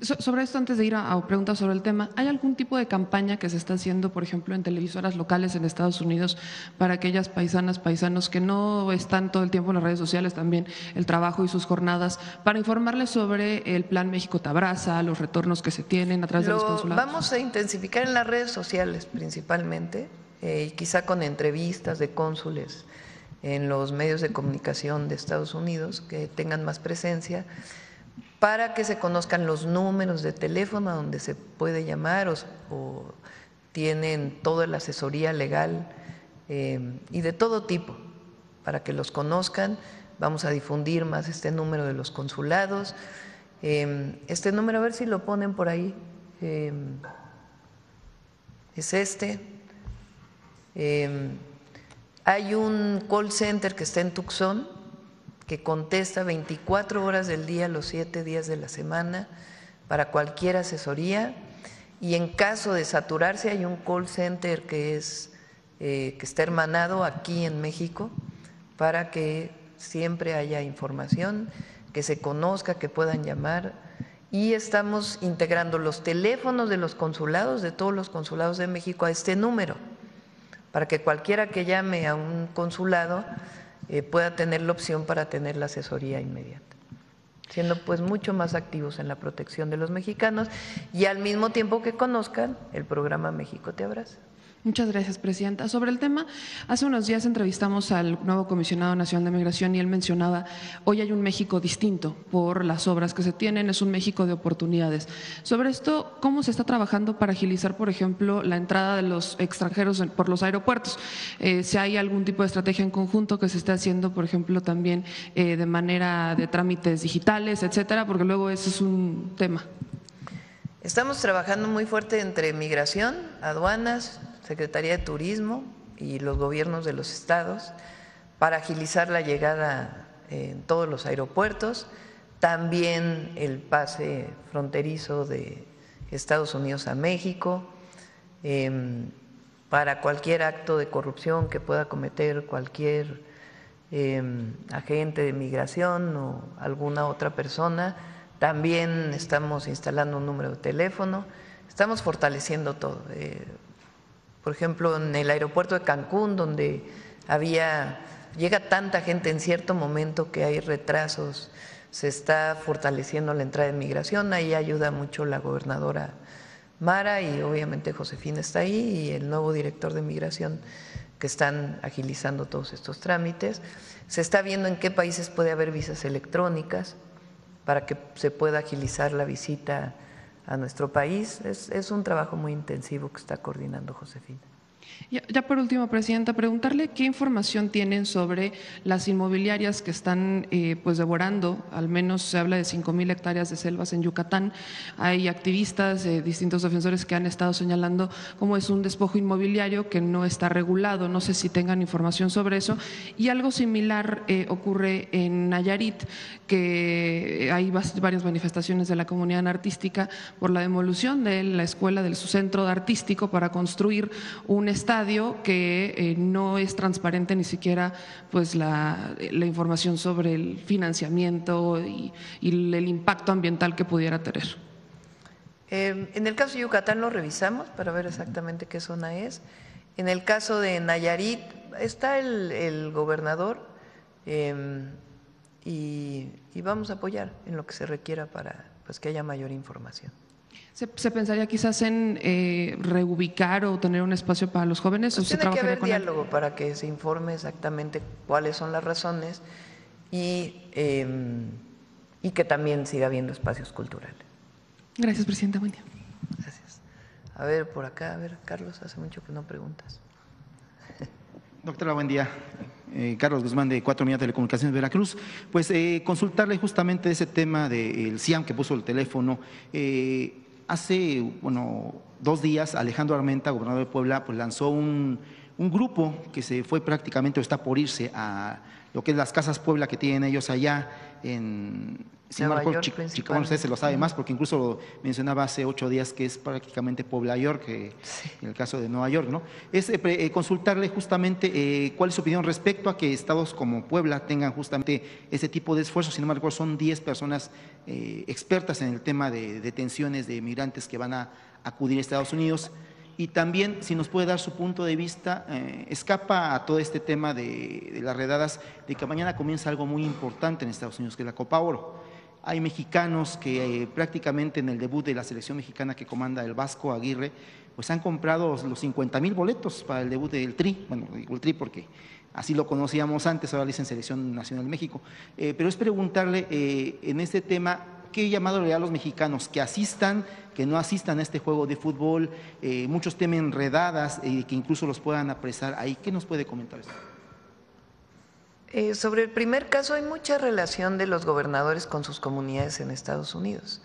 Sobre esto, antes de ir a preguntas sobre el tema, ¿hay algún tipo de campaña que se está haciendo, por ejemplo, en televisoras locales en Estados Unidos para aquellas paisanas, paisanos que no están todo el tiempo en las redes sociales, también el trabajo y sus jornadas, para informarles sobre el Plan México Te Abraza, los retornos que se tienen a través de los consulados? Vamos a intensificar en las redes sociales principalmente, y quizá con entrevistas de cónsules en los medios de comunicación de Estados Unidos que tengan más presencia, para que se conozcan los números de teléfono donde se puede llamar o tienen toda la asesoría legal y de todo tipo, para que los conozcan, vamos a difundir más este número de los consulados. Este número, a ver si lo ponen por ahí, es este. Hay un call center que está en Tucson que contesta 24 horas del día, los 7 días de la semana, para cualquier asesoría, y en caso de saturarse hay un call center que está hermanado aquí en México para que siempre haya información, que se conozca, que puedan llamar, y estamos integrando los teléfonos de los consulados, de todos los consulados de México, a este número, para que cualquiera que llame a un consulado pueda tener la opción para tener la asesoría inmediata, siendo pues mucho más activos en la protección de los mexicanos y al mismo tiempo que conozcan el programa México Te Abraza. Muchas gracias, Presidenta. Sobre el tema, hace unos días entrevistamos al nuevo Comisionado Nacional de Migración y él mencionaba, hoy hay un México distinto por las obras que se tienen, es un México de oportunidades. Sobre esto, ¿cómo se está trabajando para agilizar, por ejemplo, la entrada de los extranjeros por los aeropuertos? Si hay algún tipo de estrategia en conjunto que se esté haciendo, por ejemplo, también de manera de trámites digitales, etcétera, porque luego ese es un tema. Estamos trabajando muy fuerte entre Migración, Aduanas, Secretaría de Turismo y los gobiernos de los estados para agilizar la llegada en todos los aeropuertos, también el pase fronterizo de Estados Unidos a México, para cualquier acto de corrupción que pueda cometer cualquier agente de migración o alguna otra persona. También estamos instalando un número de teléfono, estamos fortaleciendo todo. Por ejemplo, en el aeropuerto de Cancún, donde llega tanta gente en cierto momento que hay retrasos, se está fortaleciendo la entrada de migración, ahí ayuda mucho la gobernadora Mara y obviamente Josefina está ahí y el nuevo director de migración que están agilizando todos estos trámites. Se está viendo en qué países puede haber visas electrónicas para que se pueda agilizar la visita a nuestro país. Es un trabajo muy intensivo que está coordinando Josefina. Ya por último, Presidenta, preguntarle qué información tienen sobre las inmobiliarias que están pues devorando, al menos se habla de 5,000 hectáreas de selvas en Yucatán. Hay activistas, distintos defensores que han estado señalando cómo es un despojo inmobiliario que no está regulado. No sé si tengan información sobre eso. Y algo similar ocurre en Nayarit, que hay varias manifestaciones de la comunidad artística por la demolición de la escuela, de su centro artístico, para construir un estadio que no es transparente ni siquiera pues la información sobre el financiamiento y el impacto ambiental que pudiera tener. En el caso de Yucatán lo revisamos para ver exactamente qué zona es. En el caso de Nayarit está el gobernador y vamos a apoyar en lo que se requiera para pues, que haya mayor información. ¿Se pensaría quizás en reubicar o tener un espacio para los jóvenes? Pues ¿O se tiene que haber con diálogo para que se informe exactamente cuáles son las razones y que también siga habiendo espacios culturales. Gracias, Presidenta. Buen día. Gracias. A ver, por acá, Carlos, hace mucho que no preguntas. Doctora, buen día. Carlos Guzmán, de 4 Unidad Telecomunicaciones Veracruz. Pues consultarle justamente ese tema del CIAM que puso el teléfono. Hace 2 días Alejandro Armenta, gobernador de Puebla, pues lanzó un grupo que se fue prácticamente o está por irse a lo que es las Casas Puebla que tienen ellos allá en Chicago. Usted se lo sabe más porque incluso lo mencionaba hace 8 días que es prácticamente Puebla York, sí, en el caso de Nueva York, ¿no? Es consultarle justamente cuál es su opinión respecto a que estados como Puebla tengan justamente ese tipo de esfuerzos. Sin embargo, son 10 personas expertas en el tema de detenciones de migrantes que van a acudir a Estados Unidos. Y también, si nos puede dar su punto de vista, escapa a todo este tema de las redadas, de que mañana comienza algo muy importante en Estados Unidos, que es la Copa Oro. Hay mexicanos que prácticamente en el debut de la selección mexicana que comanda el Vasco Aguirre, pues han comprado los 50,000 boletos para el debut del Tri. Bueno, digo el Tri porque así lo conocíamos antes, ahora le dicen Selección Nacional de México. Pero es preguntarle en este tema, ¿qué llamado le da a los mexicanos que asistan, que no asistan a este juego de fútbol? Muchos temen redadas y que incluso los puedan apresar ahí. ¿Qué nos puede comentar esto? Sobre el primer caso, hay mucha relación de los gobernadores con sus comunidades en Estados Unidos.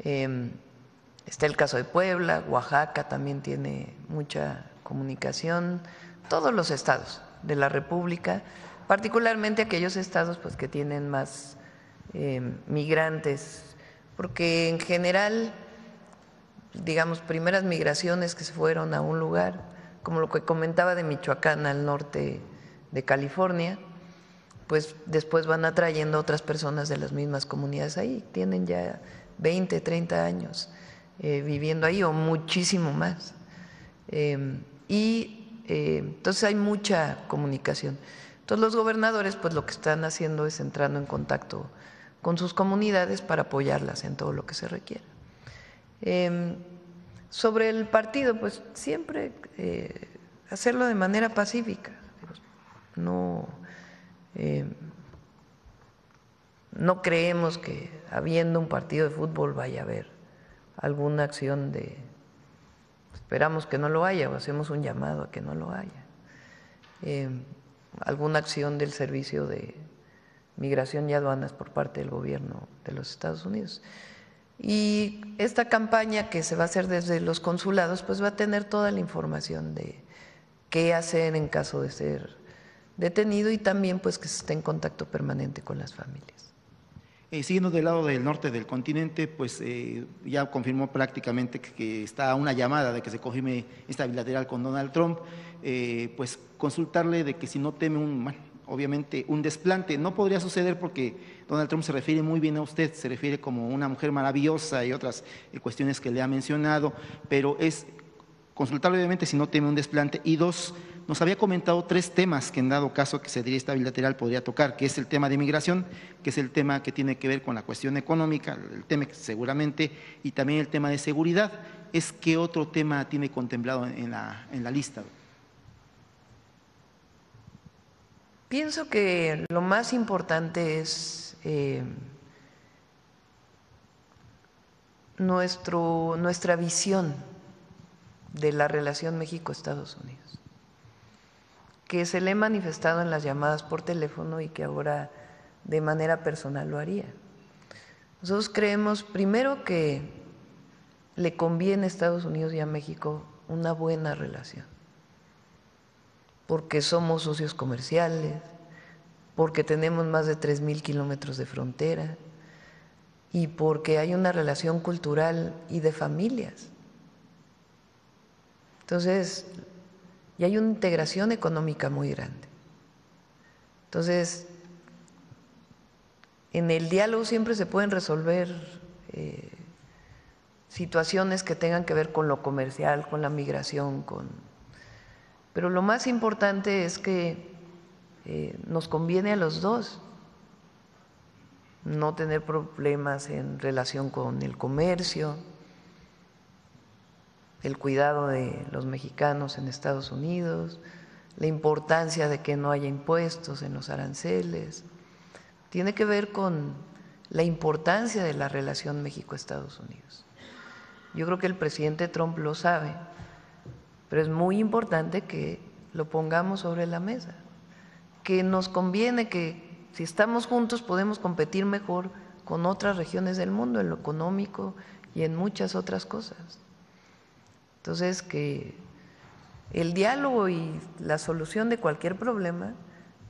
Está el caso de Puebla, Oaxaca también tiene mucha comunicación, todos los estados de la República, particularmente aquellos estados pues, que tienen más migrantes, porque en general, digamos, primeras migraciones que se fueron a un lugar, como lo que comentaba de Michoacán al norte de California, pues después van atrayendo otras personas de las mismas comunidades ahí, tienen ya 20, 30 años viviendo ahí o muchísimo más. Entonces hay mucha comunicación. Entonces los gobernadores pues lo que están haciendo es entrando en contacto con sus comunidades para apoyarlas en todo lo que se requiera. Sobre el partido, pues siempre hacerlo de manera pacífica. No creemos que habiendo un partido de fútbol vaya a haber alguna acción de… Esperamos que no lo haya o hacemos un llamado a que no lo haya. Alguna acción del Servicio de Migración y Aduanas por parte del gobierno de los Estados Unidos. Y esta campaña que se va a hacer desde los consulados, pues va a tener toda la información de qué hacer en caso de ser detenido y también pues que se esté en contacto permanente con las familias. Siguiendo del lado del norte del continente, pues ya confirmó prácticamente que está a una llamada de que se confirme esta bilateral con Donald Trump, pues consultarle de que si no teme obviamente un desplante. No podría suceder porque Donald Trump se refiere muy bien a usted, se refiere como una mujer maravillosa y otras cuestiones que le ha mencionado, pero es consultarle obviamente si no teme un desplante. Y dos, nos había comentado 3 temas que en dado caso que se diera esta bilateral podría tocar, que es el tema de inmigración, que es el tema que tiene que ver con la cuestión económica, el tema seguramente, y también el tema de seguridad. ¿Qué otro tema tiene contemplado en la lista? Pienso que lo más importante es nuestra visión de la relación México-Estados Unidos, que se le he manifestado en las llamadas por teléfono y que ahora de manera personal lo haría. Nosotros creemos primero que le conviene a Estados Unidos y a México una buena relación, porque somos socios comerciales, porque tenemos más de 3,000 kilómetros de frontera y porque hay una relación cultural y de familias. Entonces, y hay una integración económica muy grande. Entonces, en el diálogo siempre se pueden resolver situaciones que tengan que ver con lo comercial, con la migración, pero lo más importante es que nos conviene a los dos no tener problemas en relación con el comercio, el cuidado de los mexicanos en Estados Unidos, la importancia de que no haya impuestos en los aranceles. Tiene que ver con la importancia de la relación México-Estados Unidos. Yo creo que el presidente Trump lo sabe, pero es muy importante que lo pongamos sobre la mesa, que nos conviene, que si estamos juntos podemos competir mejor con otras regiones del mundo en lo económico y en muchas otras cosas. Entonces, que el diálogo y la solución de cualquier problema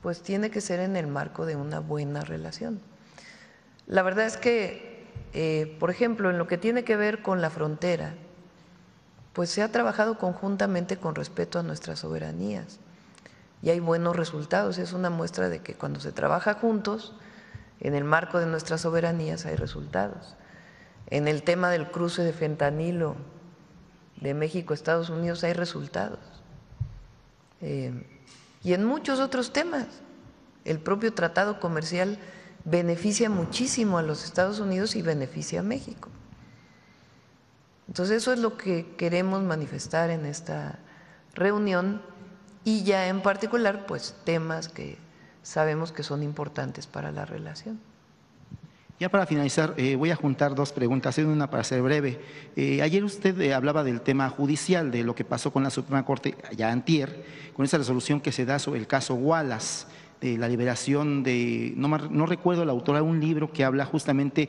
pues tiene que ser en el marco de una buena relación. La verdad es que, por ejemplo, en lo que tiene que ver con la frontera, pues se ha trabajado conjuntamente con respeto a nuestras soberanías y hay buenos resultados. Es una muestra de que cuando se trabaja juntos, en el marco de nuestras soberanías hay resultados. En el tema del cruce de fentanilo de México a Estados Unidos hay resultados. Y en muchos otros temas, el propio tratado comercial beneficia muchísimo a los Estados Unidos y beneficia a México. Entonces eso es lo que queremos manifestar en esta reunión y ya en particular pues temas que sabemos que son importantes para la relación. Ya para finalizar, voy a juntar 2 preguntas, una para ser breve. Ayer usted hablaba del tema judicial, de lo que pasó con la Suprema Corte ya antier, con esa resolución que se da sobre el caso Wallace. la liberación de, no recuerdo la autora, un libro que habla justamente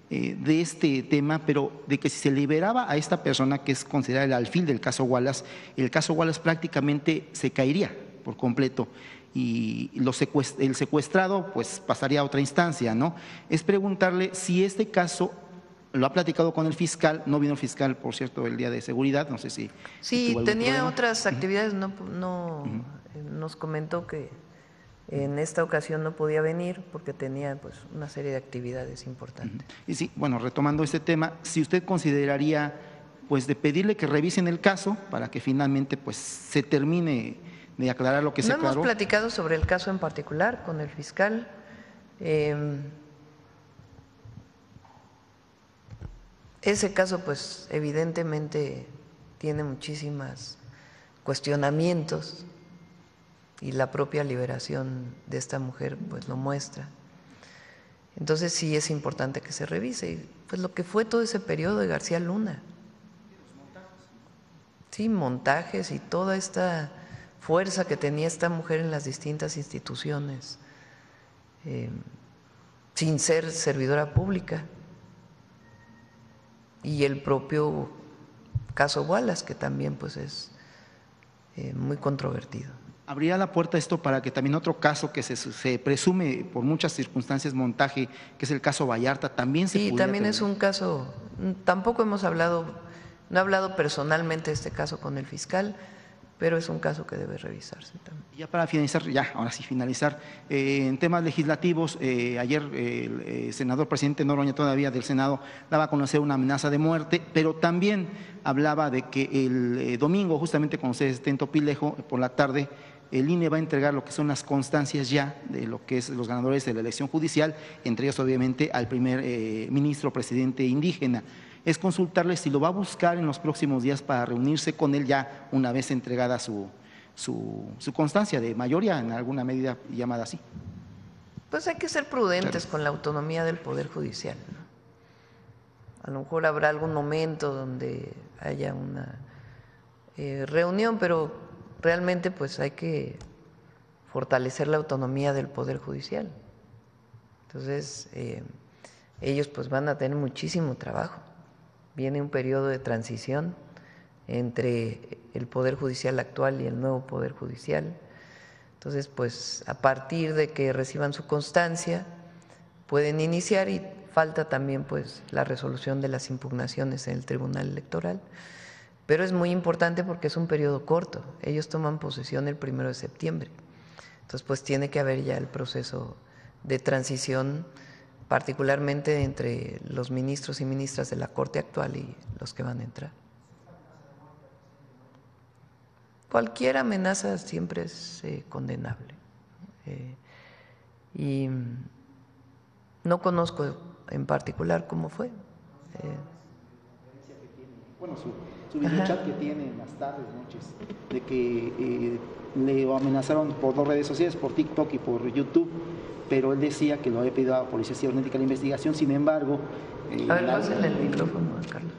de este tema, pero de que si se liberaba a esta persona que es considerada el alfil del caso Wallace, el caso Wallace prácticamente se caería por completo y el secuestrado pues pasaría a otra instancia, ¿no? Es preguntarle si este caso lo ha platicado con el fiscal. No vino el fiscal, por cierto, el día de seguridad, no sé si… Sí, tenía problema. otras actividades, nos comentó que en esta ocasión no podía venir porque tenía pues una serie de actividades importantes. Y sí, bueno, retomando este tema, si usted consideraría pues de pedirle que revisen el caso para que finalmente pues se termine de aclarar lo que se aclaró. No hemos platicado sobre el caso en particular con el fiscal. Ese caso pues evidentemente tiene muchísimos cuestionamientos y la propia liberación de esta mujer pues lo muestra. Entonces sí es importante que se revise pues lo que fue todo ese periodo de García Luna. Sí, montajes y toda esta fuerza que tenía esta mujer en las distintas instituciones, sin ser servidora pública. Y el propio caso Wallace, que también pues es muy controvertido. ¿Abrirá la puerta esto para que también otro caso que se presume por muchas circunstancias montaje, que es el caso Vallarta, también se pudiera… Sí, también es un caso, tampoco hemos hablado, no he hablado personalmente de este caso con el fiscal, pero es un caso que debe revisarse también. Ya para finalizar, ahora sí finalizar, en temas legislativos, ayer el senador presidente Noroña todavía del Senado daba a conocer una amenaza de muerte, pero también hablaba de que el domingo, justamente cuando se esté en Topilejo, por la tarde, el INE va a entregar lo que son las constancias ya de lo que es los ganadores de la elección judicial, entre ellos obviamente al primer ministro presidente indígena. Es consultarle si lo va a buscar en los próximos días para reunirse con él ya una vez entregada su constancia de mayoría, en alguna medida llamada así. Pues hay que ser prudentes con la autonomía del Poder Judicial, ¿no? A lo mejor habrá algún momento donde haya una reunión, pero realmente pues hay que fortalecer la autonomía del Poder Judicial. Entonces, ellos pues van a tener muchísimo trabajo. Viene un periodo de transición entre el Poder Judicial actual y el nuevo Poder Judicial. Entonces, pues a partir de que reciban su constancia, pueden iniciar y falta también pues la resolución de las impugnaciones en el Tribunal Electoral. Pero es muy importante porque es un periodo corto. Ellos toman posesión el 1 de septiembre. Entonces, pues tiene que haber ya el proceso de transición, particularmente entre los ministros y ministras de la Corte actual y los que van a entrar. Cualquier amenaza siempre es condenable. Y no conozco en particular cómo fue. Bueno, su videochat que tiene en las tardes, noches, de que le amenazaron por 2 redes sociales, por TikTok y por YouTube, pero él decía que lo había pedido a la Policía Cibernética la investigación. Sin embargo… a ver, pásenle el micrófono a Carlos.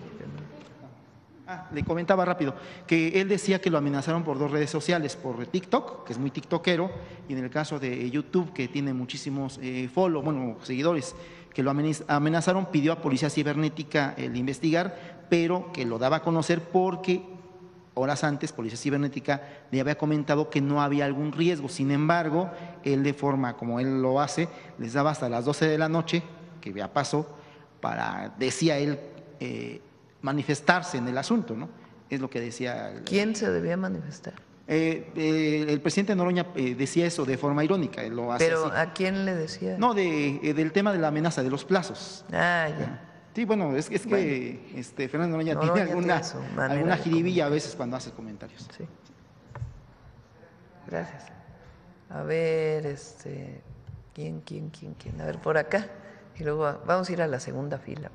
Le comentaba rápido que él decía que lo amenazaron por 2 redes sociales, por TikTok, que es muy tiktokero, y en el caso de YouTube, que tiene muchísimos seguidores, que lo amenazaron, pidió a Policía Cibernética el investigar, pero que lo daba a conocer porque horas antes Policía Cibernética le había comentado que no había algún riesgo. Sin embargo, él, de forma como él lo hace, les daba hasta las 12 de la noche, que ya pasó, para, decía él, manifestarse en el asunto, ¿no? Es lo que decía. ¿Quién se debía manifestar? El presidente Noroña decía eso de forma irónica. Él lo hace ¿Pero así. a quién le decía? No, del tema de la amenaza, de los plazos. Ah, ya. Sí, bueno, es que Fernando Noroña tiene alguna jiribilla a veces cuando hace comentarios. Sí. Gracias. A ver, ¿quién? A ver, por acá. Y luego vamos a ir a la segunda fila.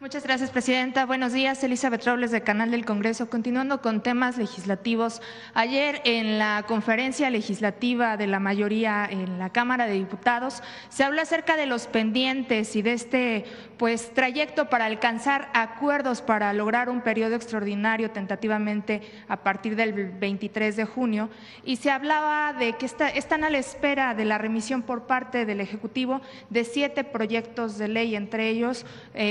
Muchas gracias, presidenta. Buenos días, Elizabeth Robles, de Canal del Congreso. Continuando con temas legislativos, ayer en la conferencia legislativa de la mayoría en la Cámara de Diputados se habló acerca de los pendientes y de este trayecto para alcanzar acuerdos para lograr un periodo extraordinario tentativamente a partir del 23 de junio, y se hablaba de que están a la espera de la remisión por parte del Ejecutivo de 7 proyectos de ley, entre ellos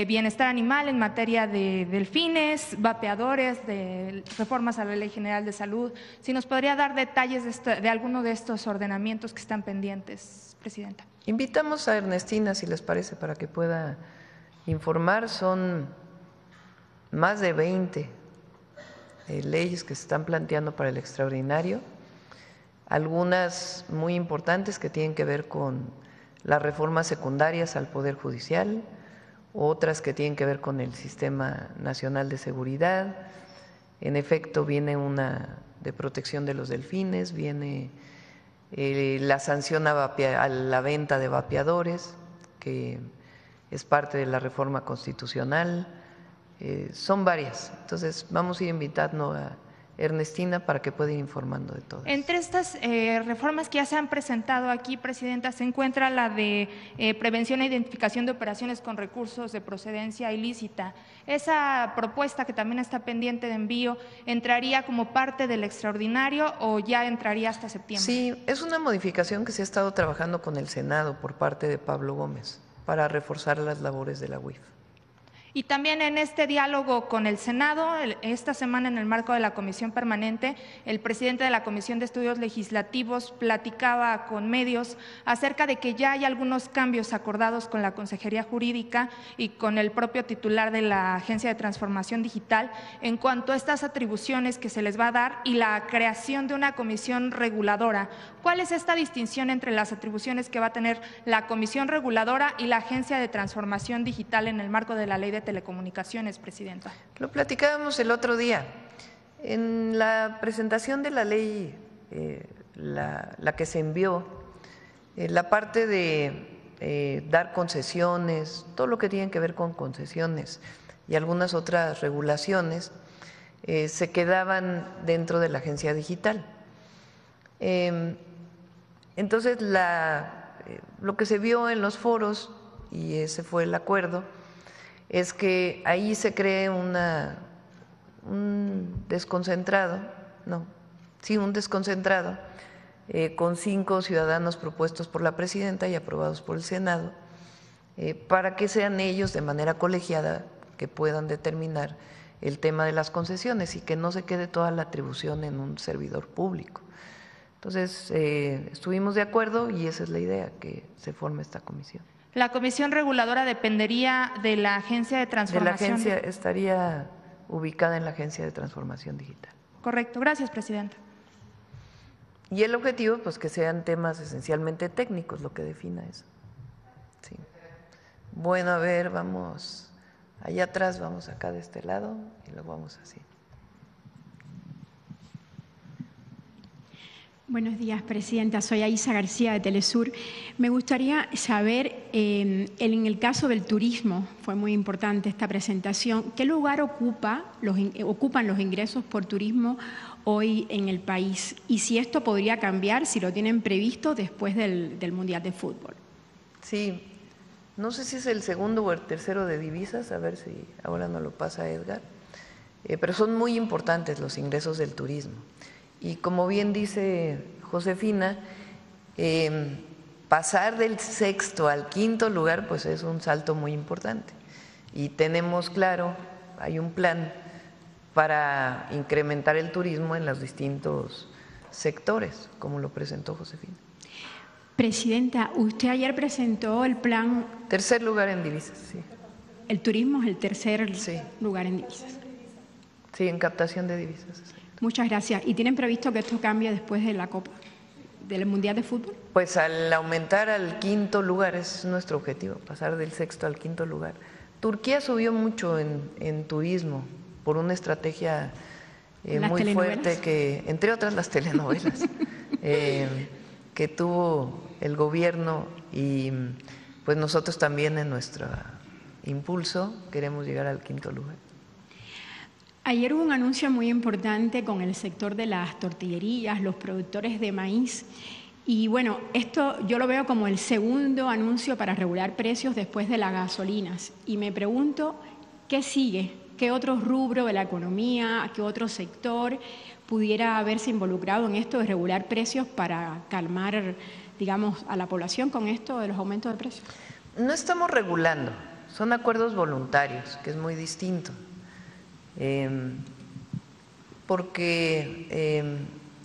bienestar animal en materia de delfines, vapeadores, de reformas a la Ley General de Salud. Si nos podría dar detalles de alguno de estos ordenamientos que están pendientes, presidenta. Invitamos a Ernestina, si les parece, para que pueda informar. Son más de 20 leyes que se están planteando para el extraordinario, algunas muy importantes que tienen que ver con las reformas secundarias al Poder Judicial, otras que tienen que ver con el Sistema Nacional de Seguridad. En efecto, viene una de protección de los delfines, viene la sanción a la venta de vapeadores, que es parte de la reforma constitucional. Son varias. Entonces, vamos a ir invitando a Ernestina para que pueda ir informando de todo. Entre estas reformas que ya se han presentado aquí, presidenta, se encuentra la de prevención e identificación de operaciones con recursos de procedencia ilícita. ¿Esa propuesta, que también está pendiente de envío, entraría como parte del extraordinario o ya entraría hasta septiembre? Sí, es una modificación que se ha estado trabajando con el Senado por parte de Pablo Gómez para reforzar las labores de la UIF. Y también en este diálogo con el Senado, esta semana en el marco de la Comisión Permanente, el presidente de la Comisión de Estudios Legislativos platicaba con medios acerca de que ya hay algunos cambios acordados con la Consejería Jurídica y con el propio titular de la Agencia de Transformación Digital en cuanto a estas atribuciones que se les va a dar y la creación de una comisión reguladora. ¿Cuál es esta distinción entre las atribuciones que va a tener la Comisión Reguladora y la Agencia de Transformación Digital en el marco de la Ley de Telecomunicaciones, presidenta? Lo platicábamos el otro día. En la presentación de la ley, la que se envió, la parte de dar concesiones, todo lo que tiene que ver con concesiones y algunas otras regulaciones, se quedaban dentro de la agencia digital. Entonces, lo que se vio en los foros, y ese fue el acuerdo, es que ahí se cree un desconcentrado con 5 ciudadanos propuestos por la presidenta y aprobados por el Senado, para que sean ellos de manera colegiada que puedan determinar el tema de las concesiones y que no se quede toda la atribución en un servidor público. Entonces, estuvimos de acuerdo y esa es la idea, que se forme esta comisión. ¿La comisión reguladora dependería de la Agencia de Transformación? De la agencia, estaría ubicada en la Agencia de Transformación Digital. Correcto, gracias, presidenta. Y el objetivo, pues, que sean temas esencialmente técnicos, lo que defina eso. Sí. Bueno, a ver, vamos allá atrás, vamos acá de este lado y luego vamos así. Buenos días, presidenta. Soy Aisa García de Telesur. Me gustaría saber, en el caso del turismo, fue muy importante esta presentación, ¿qué lugar ocupan los ingresos por turismo hoy en el país? Y si esto podría cambiar, si lo tienen previsto después del Mundial de Fútbol. Sí, no sé si es el segundo o el tercero de divisas, a ver si ahora nos lo pasa Edgar, pero son muy importantes los ingresos del turismo. Y como bien dice Josefina, pasar del 6º al 5º lugar, pues es un salto muy importante. Y tenemos claro, hay un plan para incrementar el turismo en los distintos sectores, como lo presentó Josefina. Presidenta, usted ayer presentó el plan… Tercer lugar en divisas, sí. El turismo es el tercer lugar en divisas. Sí, en captación de divisas. Muchas gracias. ¿Y tienen previsto que esto cambie después de la Copa, del Mundial de Fútbol? Pues al aumentar al 5º lugar, es nuestro objetivo, pasar del 6º al 5º lugar. Turquía subió mucho en turismo por una estrategia muy fuerte, que, entre otras las telenovelas, que tuvo el gobierno, y pues nosotros también en nuestra impulso queremos llegar al 5º lugar. Ayer hubo un anuncio muy importante con el sector de las tortillerías, los productores de maíz. Y bueno, esto yo lo veo como el segundo anuncio para regular precios después de las gasolinas. Y me pregunto, ¿qué sigue? ¿Qué otro rubro de la economía, qué otro sector pudiera haberse involucrado en esto de regular precios para calmar, digamos, a la población con esto de los aumentos de precios? No estamos regulando, son acuerdos voluntarios, que es muy distinto. Porque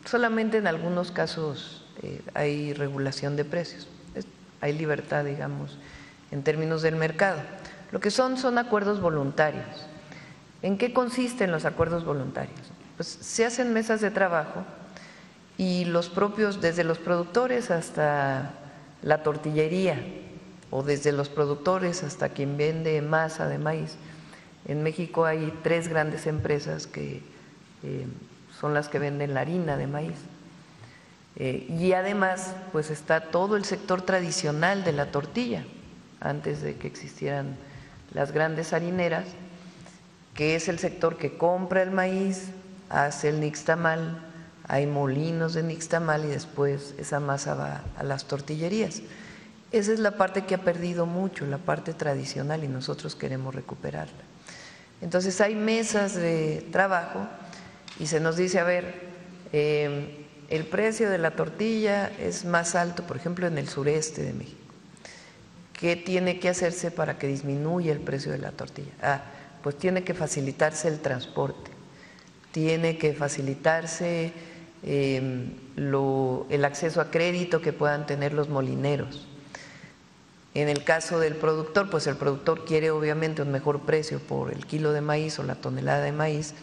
solamente en algunos casos hay regulación de precios, hay libertad, digamos, en términos del mercado. Lo que son acuerdos voluntarios. ¿En qué consisten los acuerdos voluntarios? Pues se hacen mesas de trabajo y los propios, desde los productores hasta la tortillería, o desde los productores hasta quien vende masa de maíz. En México hay 3 grandes empresas que son las que venden la harina de maíz. Y además, pues está todo el sector tradicional de la tortilla, antes de que existieran las grandes harineras, que es el sector que compra el maíz, hace el nixtamal, hay molinos de nixtamal y después esa masa va a las tortillerías. Esa es la parte que ha perdido mucho, la parte tradicional, y nosotros queremos recuperarla. Entonces hay mesas de trabajo y se nos dice, a ver, el precio de la tortilla es más alto, por ejemplo, en el sureste de México. ¿Qué tiene que hacerse para que disminuya el precio de la tortilla? Pues tiene que facilitarse el transporte, tiene que facilitarse el acceso a crédito que puedan tener los molineros. En el caso del productor, pues el productor quiere obviamente un mejor precio por el kilo de maíz o la tonelada de maíz.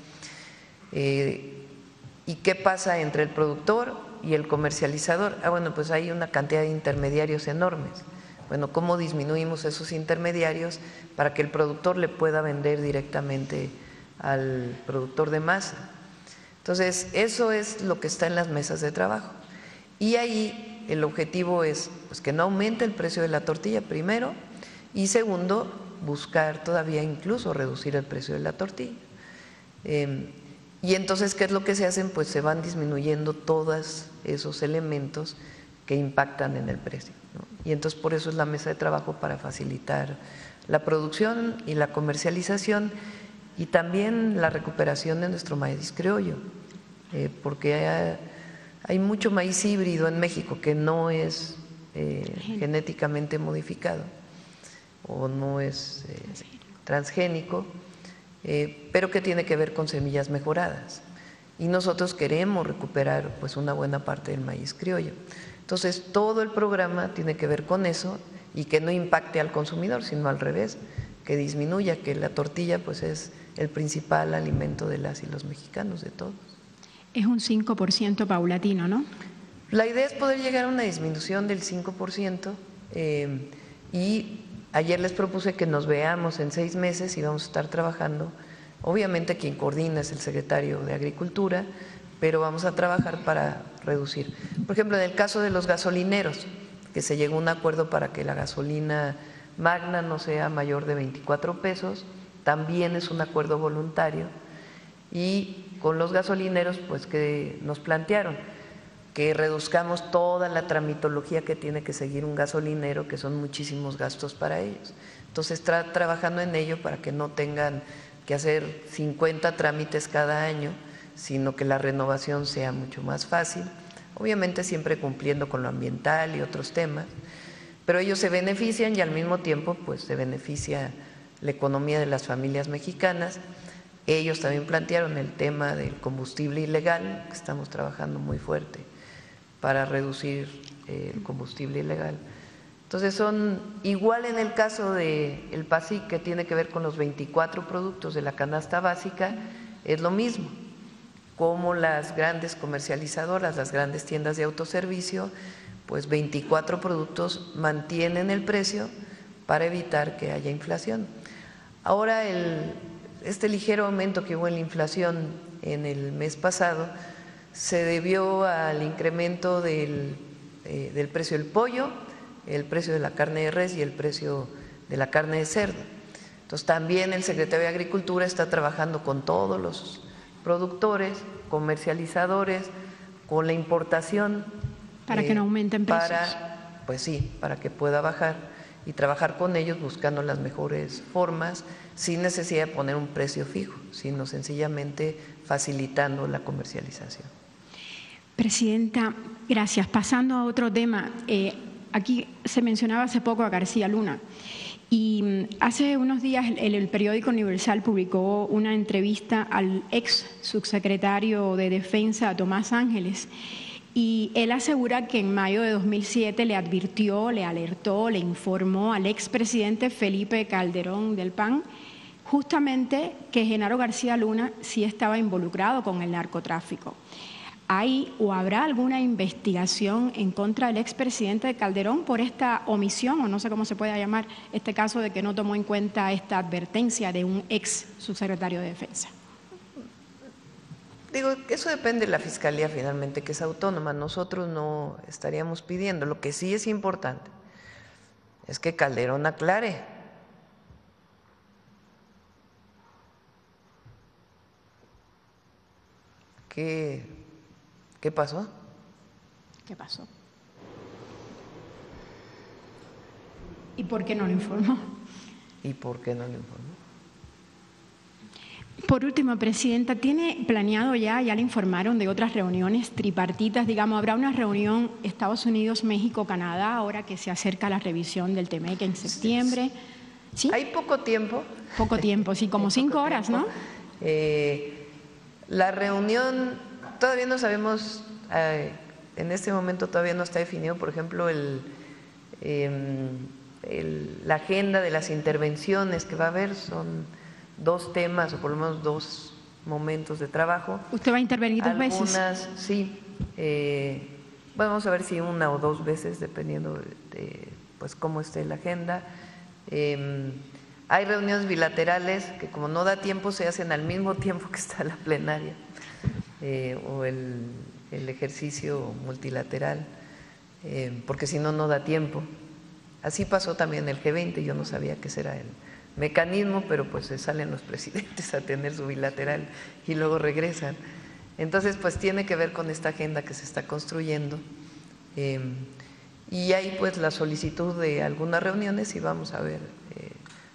¿Y qué pasa entre el productor y el comercializador? Bueno, pues hay una cantidad de intermediarios enormes. Bueno, ¿cómo disminuimos esos intermediarios para que el productor le pueda vender directamente al productor de masa? Entonces, eso es lo que está en las mesas de trabajo. Y ahí el objetivo es pues, que no aumente el precio de la tortilla, primero, y segundo, buscar todavía incluso reducir el precio de la tortilla. Y entonces, ¿qué es lo que se hacen? Pues se van disminuyendo todos esos elementos que impactan en el precio, ¿no? Y entonces por eso es la mesa de trabajo, para facilitar la producción y la comercialización y también la recuperación de nuestro maíz criollo, porque hay mucho maíz híbrido en México que no es genéticamente modificado o no es transgénico, pero que tiene que ver con semillas mejoradas. Y nosotros queremos recuperar pues una buena parte del maíz criollo. Entonces, todo el programa tiene que ver con eso y que no impacte al consumidor, sino al revés, que disminuya, que la tortilla pues es el principal alimento de las y los mexicanos, de todos. Es un 5% paulatino, ¿no? La idea es poder llegar a una disminución del 5% y ayer les propuse que nos veamos en 6 meses y vamos a estar trabajando. Obviamente quien coordina es el secretario de Agricultura, pero vamos a trabajar para reducir. Por ejemplo, en el caso de los gasolineros, que se llegó a un acuerdo para que la gasolina magna no sea mayor de 24 pesos, también es un acuerdo voluntario. Y con los gasolineros, pues que nos plantearon que reduzcamos toda la tramitología que tiene que seguir un gasolinero, que son muchísimos gastos para ellos. Entonces, está trabajando en ello para que no tengan que hacer 50 trámites cada año, sino que la renovación sea mucho más fácil, obviamente siempre cumpliendo con lo ambiental y otros temas, pero ellos se benefician y al mismo tiempo pues se beneficia la economía de las familias mexicanas. Ellos también plantearon el tema del combustible ilegal, que estamos trabajando muy fuerte para reducir el combustible ilegal. Entonces son igual en el caso del PASIC, que tiene que ver con los 24 productos de la canasta básica, es lo mismo, como las grandes comercializadoras, las grandes tiendas de autoservicio, pues 24 productos mantienen el precio para evitar que haya inflación. Ahora este ligero aumento que hubo en la inflación en el mes pasado se debió al incremento del precio del pollo, el precio de la carne de res y el precio de la carne de cerdo. Entonces también el secretario de Agricultura está trabajando con todos los productores, comercializadores, con la importación. Para que no aumenten precios. Pues sí, para que pueda bajar y trabajar con ellos buscando las mejores formas, sin necesidad de poner un precio fijo, sino sencillamente facilitando la comercialización. Presidenta, gracias. Pasando a otro tema, aquí se mencionaba hace poco a García Luna y hace unos días el periódico Universal publicó una entrevista al ex subsecretario de Defensa, Tomás Ángeles, y él asegura que en mayo de 2007 le advirtió, le alertó, le informó al expresidente Felipe Calderón del PAN justamente que Genaro García Luna sí estaba involucrado con el narcotráfico. ¿Hay o habrá alguna investigación en contra del expresidente Calderón por esta omisión, o no sé cómo se puede llamar este caso de que no tomó en cuenta esta advertencia de un ex subsecretario de Defensa? Digo, eso depende de la Fiscalía finalmente, que es autónoma. Nosotros no estaríamos pidiendo. Lo que sí es importante es que Calderón aclare. ¿Qué pasó? ¿Qué pasó? ¿Y por qué no lo informó? ¿Y por qué no lo informó? Por último, Presidenta, ¿tiene planeado ya le informaron de otras reuniones tripartitas? Digamos, ¿habrá una reunión Estados Unidos, México, Canadá, ahora que se acerca la revisión del TEMEC en septiembre? ¿Sí? Hay poco tiempo. Poco tiempo, sí, como 5 horas, ¿no? La reunión, todavía no sabemos, en este momento todavía no está definido, por ejemplo, la agenda de las intervenciones que va a haber, son 2 temas o por lo menos 2 momentos de trabajo. ¿Usted va a intervenir 2 veces? Algunas, sí. Vamos a ver si 1 o 2 veces, dependiendo de pues cómo esté la agenda. Hay reuniones bilaterales que como no da tiempo se hacen al mismo tiempo que está la plenaria o el ejercicio multilateral, porque si no, no da tiempo. Así pasó también el G20, yo no sabía que ese era el mecanismo, pero pues se salen los presidentes a tener su bilateral y luego regresan. Entonces, pues tiene que ver con esta agenda que se está construyendo. Y hay pues la solicitud de algunas reuniones y vamos a ver,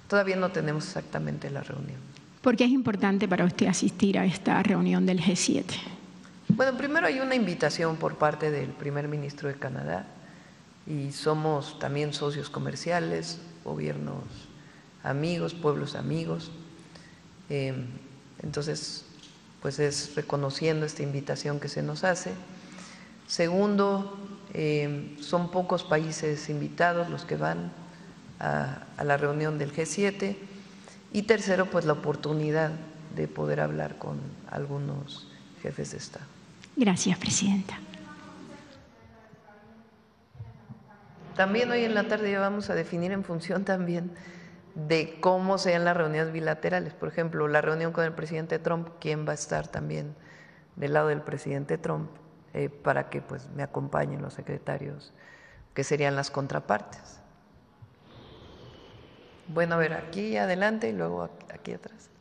todavía no tenemos exactamente la reunión. ¿Por qué es importante para usted asistir a esta reunión del G7? Bueno, primero hay una invitación por parte del primer ministro de Canadá y somos también socios comerciales, gobiernos amigos, pueblos amigos. Entonces, pues es reconociendo esta invitación que se nos hace. Segundo, son pocos países invitados los que van a la reunión del G7. Y tercero, pues la oportunidad de poder hablar con algunos jefes de Estado. Gracias, Presidenta. También hoy en la tarde ya vamos a definir en función también de cómo sean las reuniones bilaterales. Por ejemplo, la reunión con el presidente Trump, quién va a estar también del lado del presidente Trump, para que pues me acompañen los secretarios, que serían las contrapartes. Bueno, a ver, aquí adelante y luego aquí atrás.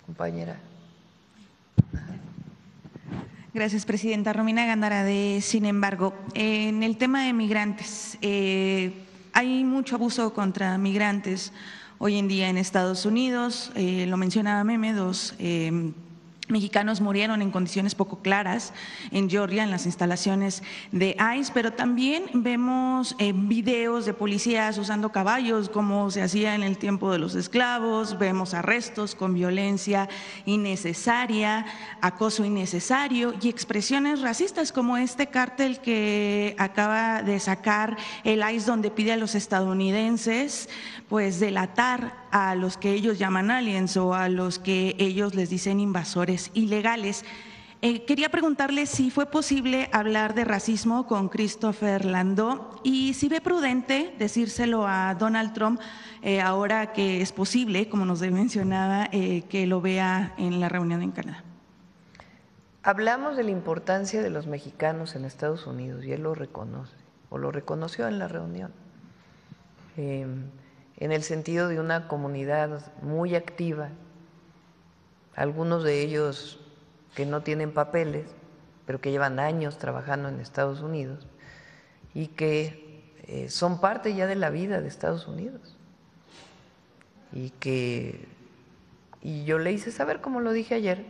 Compañera. Gracias, Presidenta. Romina Gándara, de Sin embargo. En el tema de migrantes, hay mucho abuso contra migrantes hoy en día en Estados Unidos. Lo mencionaba Meme, 2 mexicanos murieron en condiciones poco claras en Georgia, en las instalaciones de ICE, pero también vemos videos de policías usando caballos como se hacía en el tiempo de los esclavos, vemos arrestos con violencia innecesaria, acoso innecesario y expresiones racistas como este cártel que acaba de sacar el ICE, donde pide a los estadounidenses pues delatar a los que ellos llaman aliens o a los que ellos les dicen invasores ilegales. Quería preguntarle si fue posible hablar de racismo con Christopher Landau y si ve prudente decírselo a Donald Trump ahora que es posible, como nos mencionaba, que lo vea en la reunión en Canadá. Hablamos de la importancia de los mexicanos en Estados Unidos y él lo reconoce, o lo reconoció en la reunión. en el sentido de una comunidad muy activa, algunos de ellos que no tienen papeles, pero que llevan años trabajando en Estados Unidos y que son parte ya de la vida de Estados Unidos. Y yo le hice saber, como lo dije ayer,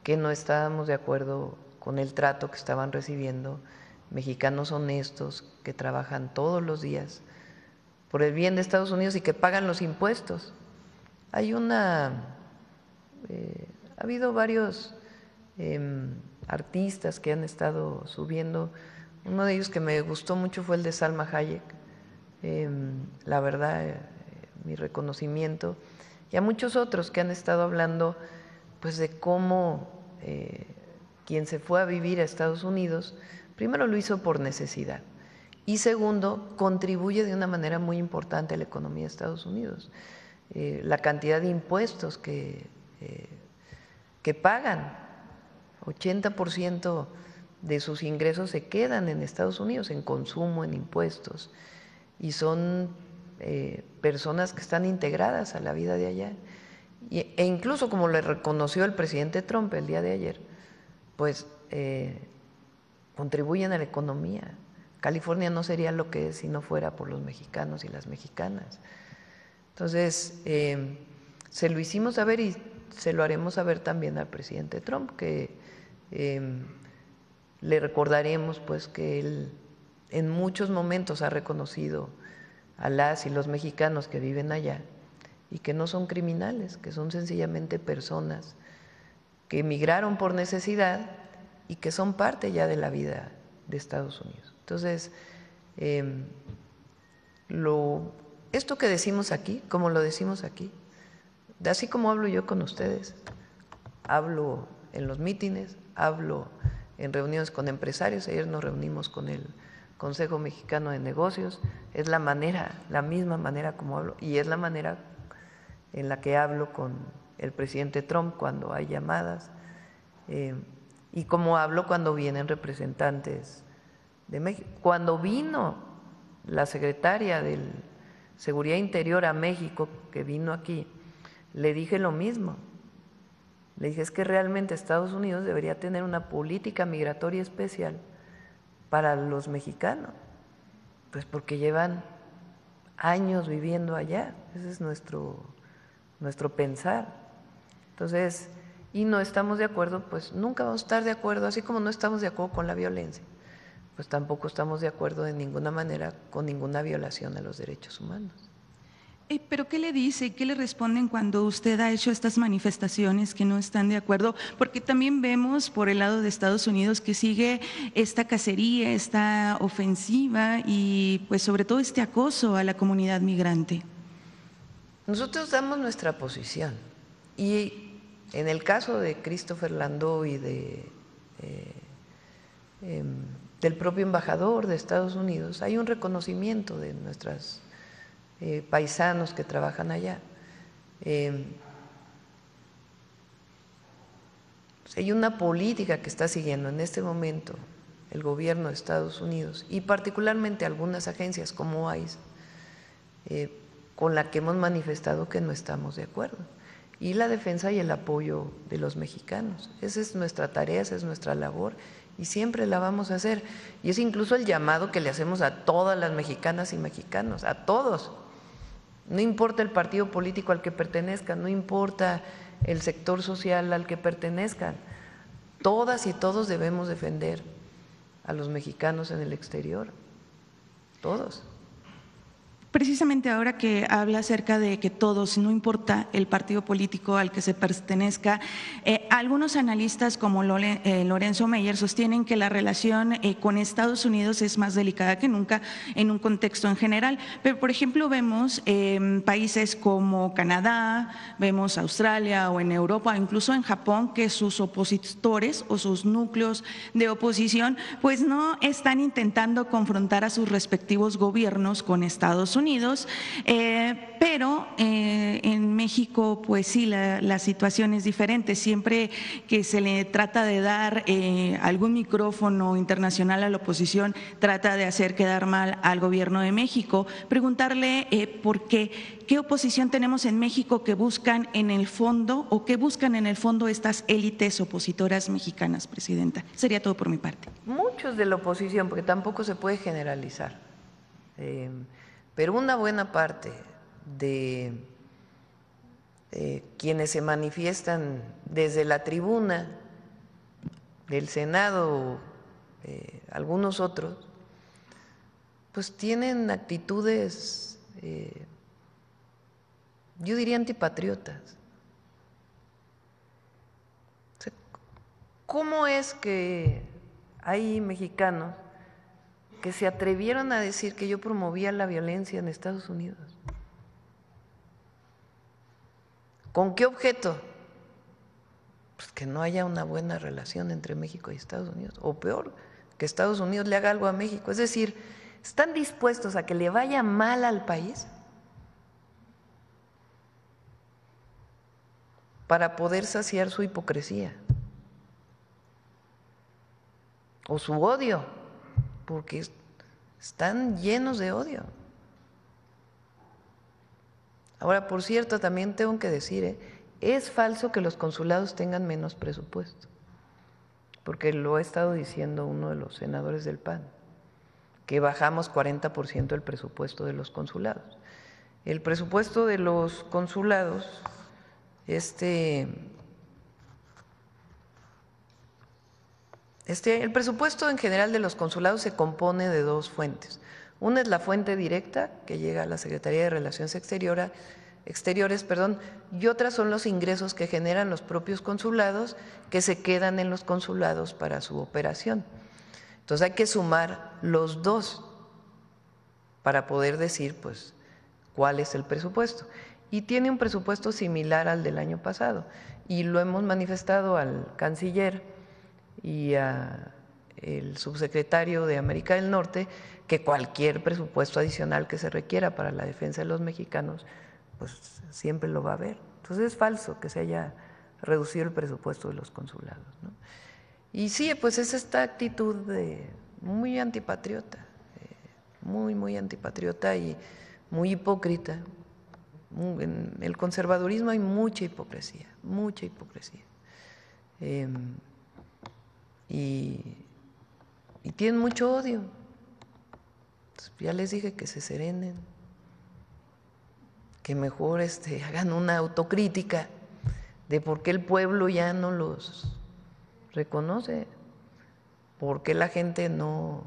que no estábamos de acuerdo con el trato que estaban recibiendo mexicanos honestos que trabajan todos los días por el bien de Estados Unidos y que pagan los impuestos. Ha habido varios artistas que han estado subiendo. Uno de ellos que me gustó mucho fue el de Salma Hayek. La verdad, mi reconocimiento. Y a muchos otros que han estado hablando pues de cómo quien se fue a vivir a Estados Unidos, primero lo hizo por necesidad y segundo, contribuye de una manera muy importante a la economía de Estados Unidos. La cantidad de impuestos que pagan, 80% de sus ingresos se quedan en Estados Unidos, en consumo, en impuestos, y son personas que están integradas a la vida de allá. E incluso, como le reconoció el presidente Trump el día de ayer, pues contribuyen a la economía. California no sería lo que es si no fuera por los mexicanos y las mexicanas. Entonces, se lo hicimos saber y se lo haremos saber también al presidente Trump, que le recordaremos pues que él en muchos momentos ha reconocido a las y los mexicanos que viven allá y que no son criminales, que son sencillamente personas que emigraron por necesidad y que son parte ya de la vida de Estados Unidos. Entonces, esto que decimos aquí, como lo decimos aquí, así como hablo yo con ustedes, hablo en los mítines, hablo en reuniones con empresarios, ayer nos reunimos con el Consejo Mexicano de Negocios, es la misma manera como hablo y es la manera en la que hablo con el presidente Trump cuando hay llamadas y como hablo cuando vienen representantes de México. Cuando vino la secretaria de Seguridad Interior a México, que vino aquí, le dije lo mismo. Le dije, es que realmente Estados Unidos debería tener una política migratoria especial para los mexicanos, pues porque llevan años viviendo allá, ese es nuestro pensar. Entonces, y no estamos de acuerdo, pues nunca vamos a estar de acuerdo, así como no estamos de acuerdo con la violencia, pues tampoco estamos de acuerdo de ninguna manera con ninguna violación a los derechos humanos. ¿Pero qué le dice, qué le responden cuando usted ha hecho estas manifestaciones que no están de acuerdo? Porque también vemos por el lado de Estados Unidos que sigue esta cacería, esta ofensiva y pues sobre todo este acoso a la comunidad migrante. Nosotros damos nuestra posición y en el caso de Christopher Landau y del propio embajador de Estados Unidos hay un reconocimiento de nuestras paisanos que trabajan allá. Hay una política que está siguiendo en este momento el gobierno de Estados Unidos y particularmente algunas agencias como ICE, con la que hemos manifestado que no estamos de acuerdo. Y la defensa y el apoyo de los mexicanos. Esa es nuestra tarea, esa es nuestra labor y siempre la vamos a hacer. Y es incluso el llamado que le hacemos a todas las mexicanas y mexicanos, a todos. No importa el partido político al que pertenezcan, no importa el sector social al que pertenezcan, todas y todos debemos defender a los mexicanos en el exterior, todos. Precisamente ahora que habla acerca de que todos, no importa el partido político al que se pertenezca, algunos analistas como Lorenzo Meyer sostienen que la relación con Estados Unidos es más delicada que nunca en un contexto en general. Pero, por ejemplo, vemos países como Canadá, vemos Australia o en Europa, incluso en Japón, que sus opositores o sus núcleos de oposición pues no están intentando confrontar a sus respectivos gobiernos con Estados Unidos. Unidos, pero en México pues sí, la situación es diferente. Siempre que se le trata de dar algún micrófono internacional a la oposición, trata de hacer quedar mal al gobierno de México. Preguntarle por qué oposición tenemos en México que buscan en el fondo o qué buscan en el fondo estas élites opositoras mexicanas, Presidenta. Sería todo por mi parte. Muchos de la oposición, porque tampoco se puede generalizar, pero una buena parte de quienes se manifiestan desde la tribuna del Senado, algunos otros, pues tienen actitudes, yo diría antipatriotas. O sea, ¿cómo es que hay mexicanos que se atrevieron a decir que yo promovía la violencia en Estados Unidos? ¿Con qué objeto? Pues que no haya una buena relación entre México y Estados Unidos, o peor, que Estados Unidos le haga algo a México. Es decir, ¿están dispuestos a que le vaya mal al país para poder saciar su hipocresía o su odio? Porque están llenos de odio. Ahora, por cierto, también tengo que decir, es falso que los consulados tengan menos presupuesto, porque lo ha estado diciendo uno de los senadores del PAN, que bajamos 40% el presupuesto de los consulados. El presupuesto de los consulados, el presupuesto en general de los consulados se compone de dos fuentes. Una es la fuente directa que llega a la Secretaría de Relaciones Exteriores, y otras son los ingresos que generan los propios consulados que se quedan en los consulados para su operación. Entonces hay que sumar los dos para poder decir pues cuál es el presupuesto. Y tiene un presupuesto similar al del año pasado y lo hemos manifestado al canciller y al subsecretario de América del Norte, que cualquier presupuesto adicional que se requiera para la defensa de los mexicanos, pues siempre lo va a haber. Entonces es falso que se haya reducido el presupuesto de los consulados, ¿no? Y sí, pues es esta actitud muy antipatriota, muy antipatriota y muy hipócrita. En el conservadurismo hay mucha hipocresía, mucha hipocresía. Y tienen mucho odio. Entonces, ya les dije que se serenen, que mejor hagan una autocrítica de por qué el pueblo ya no los reconoce, por qué la gente no